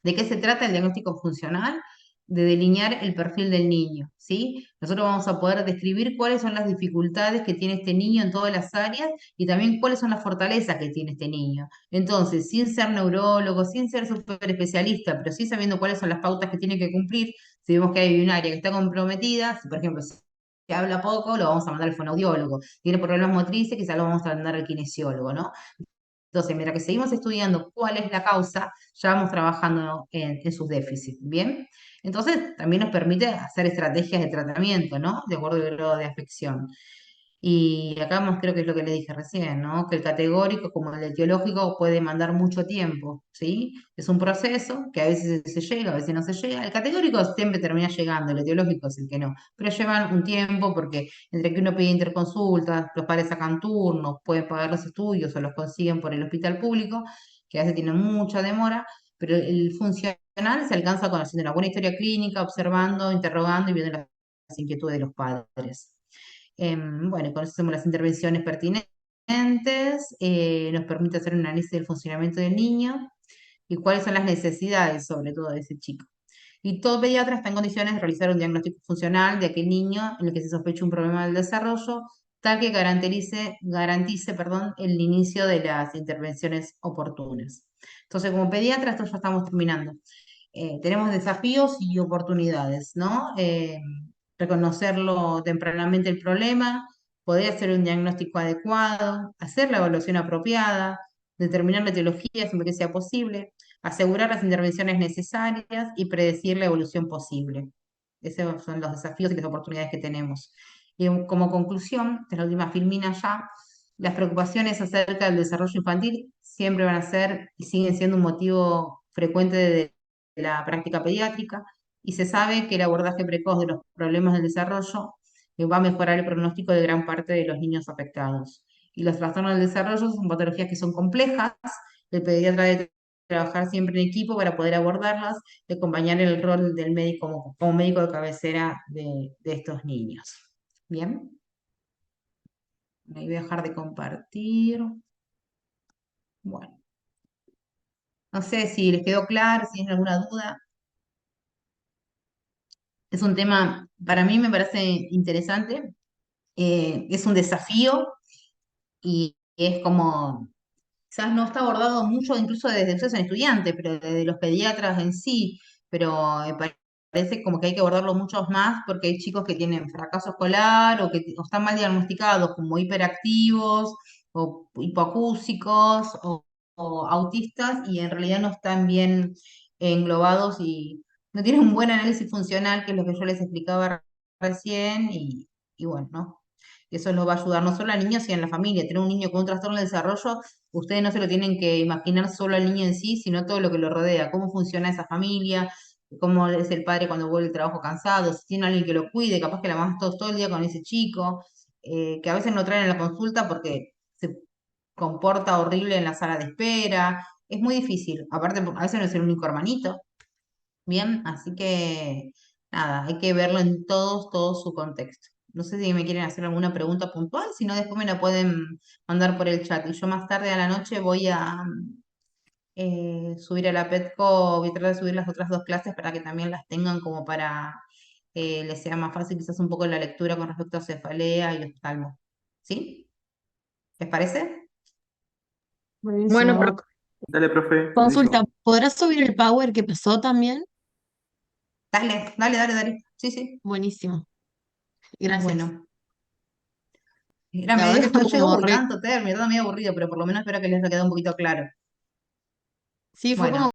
Speaker 3: ¿De qué se trata el diagnóstico funcional? De delinear el perfil del niño, ¿sí? Nosotros vamos a poder describir cuáles son las dificultades que tiene este niño en todas las áreas y también cuáles son las fortalezas que tiene este niño. Entonces, sin ser neurólogo, sin ser súper especialista, pero sí sabiendo cuáles son las pautas que tiene que cumplir, si vemos que hay un área que está comprometida, si por ejemplo si habla poco, lo vamos a mandar al fonoaudiólogo. Tiene problemas motrices, quizás lo vamos a mandar al kinesiólogo, ¿no? Entonces, mientras que seguimos estudiando cuál es la causa, ya vamos trabajando en sus déficits, ¿bien? Entonces, también nos permite hacer estrategias de tratamiento, ¿no? De acuerdo al grado de afección. Y acá creo que es lo que le dije recién, ¿no? Que el categórico, como el etiológico, puede demandar mucho tiempo, ¿sí? Es un proceso que a veces se llega, a veces no se llega. El categórico siempre termina llegando, el etiológico es el que no. Pero llevan un tiempo porque entre que uno pide interconsultas, los padres sacan turnos, pueden pagar los estudios o los consiguen por el hospital público, que a veces tienen mucha demora, pero el funcional se alcanza conociendo una buena historia clínica, observando, interrogando y viendo las inquietudes de los padres. Bueno, y con eso hacemos las intervenciones pertinentes, nos permite hacer un análisis del funcionamiento del niño y cuáles son las necesidades, sobre todo, de ese chico. Y todo pediatra está en condiciones de realizar un diagnóstico funcional de aquel niño en el que se sospecha un problema del desarrollo, tal que garantice, perdón, el inicio de las intervenciones oportunas. Entonces, como pediatra, esto ya estamos terminando. Tenemos desafíos y oportunidades, ¿no? Reconocerlo tempranamente el problema, poder hacer un diagnóstico adecuado, hacer la evaluación apropiada, determinar la etiología siempre que sea posible, asegurar las intervenciones necesarias y predecir la evolución posible. Esos son los desafíos y las oportunidades que tenemos. Y como conclusión, esta es la última filmina ya, las preocupaciones acerca del desarrollo infantil siempre van a ser y siguen siendo un motivo frecuente de la práctica pediátrica y se sabe que el abordaje precoz de los problemas del desarrollo va a mejorar el pronóstico de gran parte de los niños afectados. Y los trastornos del desarrollo son patologías que son complejas, el pediatra debe trabajar siempre en equipo para poder abordarlas y acompañar el rol del médico como médico de cabecera de estos niños. ¿Bien? Ahí voy a dejar de compartir. Bueno, no sé si les quedó claro, si tienen alguna duda. Es un tema, para mí me parece interesante, es un desafío y es como, quizás no está abordado mucho incluso desde ustedes en estudiantes, pero desde los pediatras en sí, pero parece como que hay que abordarlo muchos más porque hay chicos que tienen fracaso escolar o están mal diagnosticados como hiperactivos o hipoacúsicos o autistas y en realidad no están bien englobados y no tienen un buen análisis funcional, que es lo que yo les explicaba recién, y bueno, ¿no? Eso nos va a ayudar no solo al niño, sino a la familia. Tener un niño con un trastorno de desarrollo, ustedes no se lo tienen que imaginar solo al niño en sí, sino todo lo que lo rodea, cómo funciona esa familia, cómo es el padre cuando vuelve del trabajo cansado, si tiene alguien que lo cuide, capaz que la mamá está todo el día con ese chico, que a veces no traen a la consulta porque se comporta horrible en la sala de espera. Es muy difícil. Aparte, a veces no es el único hermanito. Bien, así que nada, hay que verlo en todo su contexto. No sé si me quieren hacer alguna pregunta puntual, si no después me la pueden mandar por el chat. Y yo más tarde a la noche voy a subir a la Petco, voy a tratar de subir las otras dos clases para que también las tengan como para les sea más fácil quizás un poco la lectura con respecto a cefalea y oftalmo. ¿Sí? ¿Les parece?
Speaker 1: Bueno,
Speaker 2: Buenísimo.
Speaker 7: Dale, profe.
Speaker 2: Consulta,
Speaker 7: Buenísimo.
Speaker 2: ¿podrás subir el power que pasó también?
Speaker 3: Dale, dale, dale, dale. Sí, sí.
Speaker 2: Buenísimo. Gracias.
Speaker 3: Bueno. Era
Speaker 2: La verdad que
Speaker 3: medio,
Speaker 2: estuvo
Speaker 3: yo digo,
Speaker 2: como
Speaker 3: uy,
Speaker 2: re...
Speaker 3: tanto término, era medio aburrido, pero por lo menos espero que les haya quedado un poquito claro.
Speaker 2: Sí, fue como
Speaker 3: Bueno.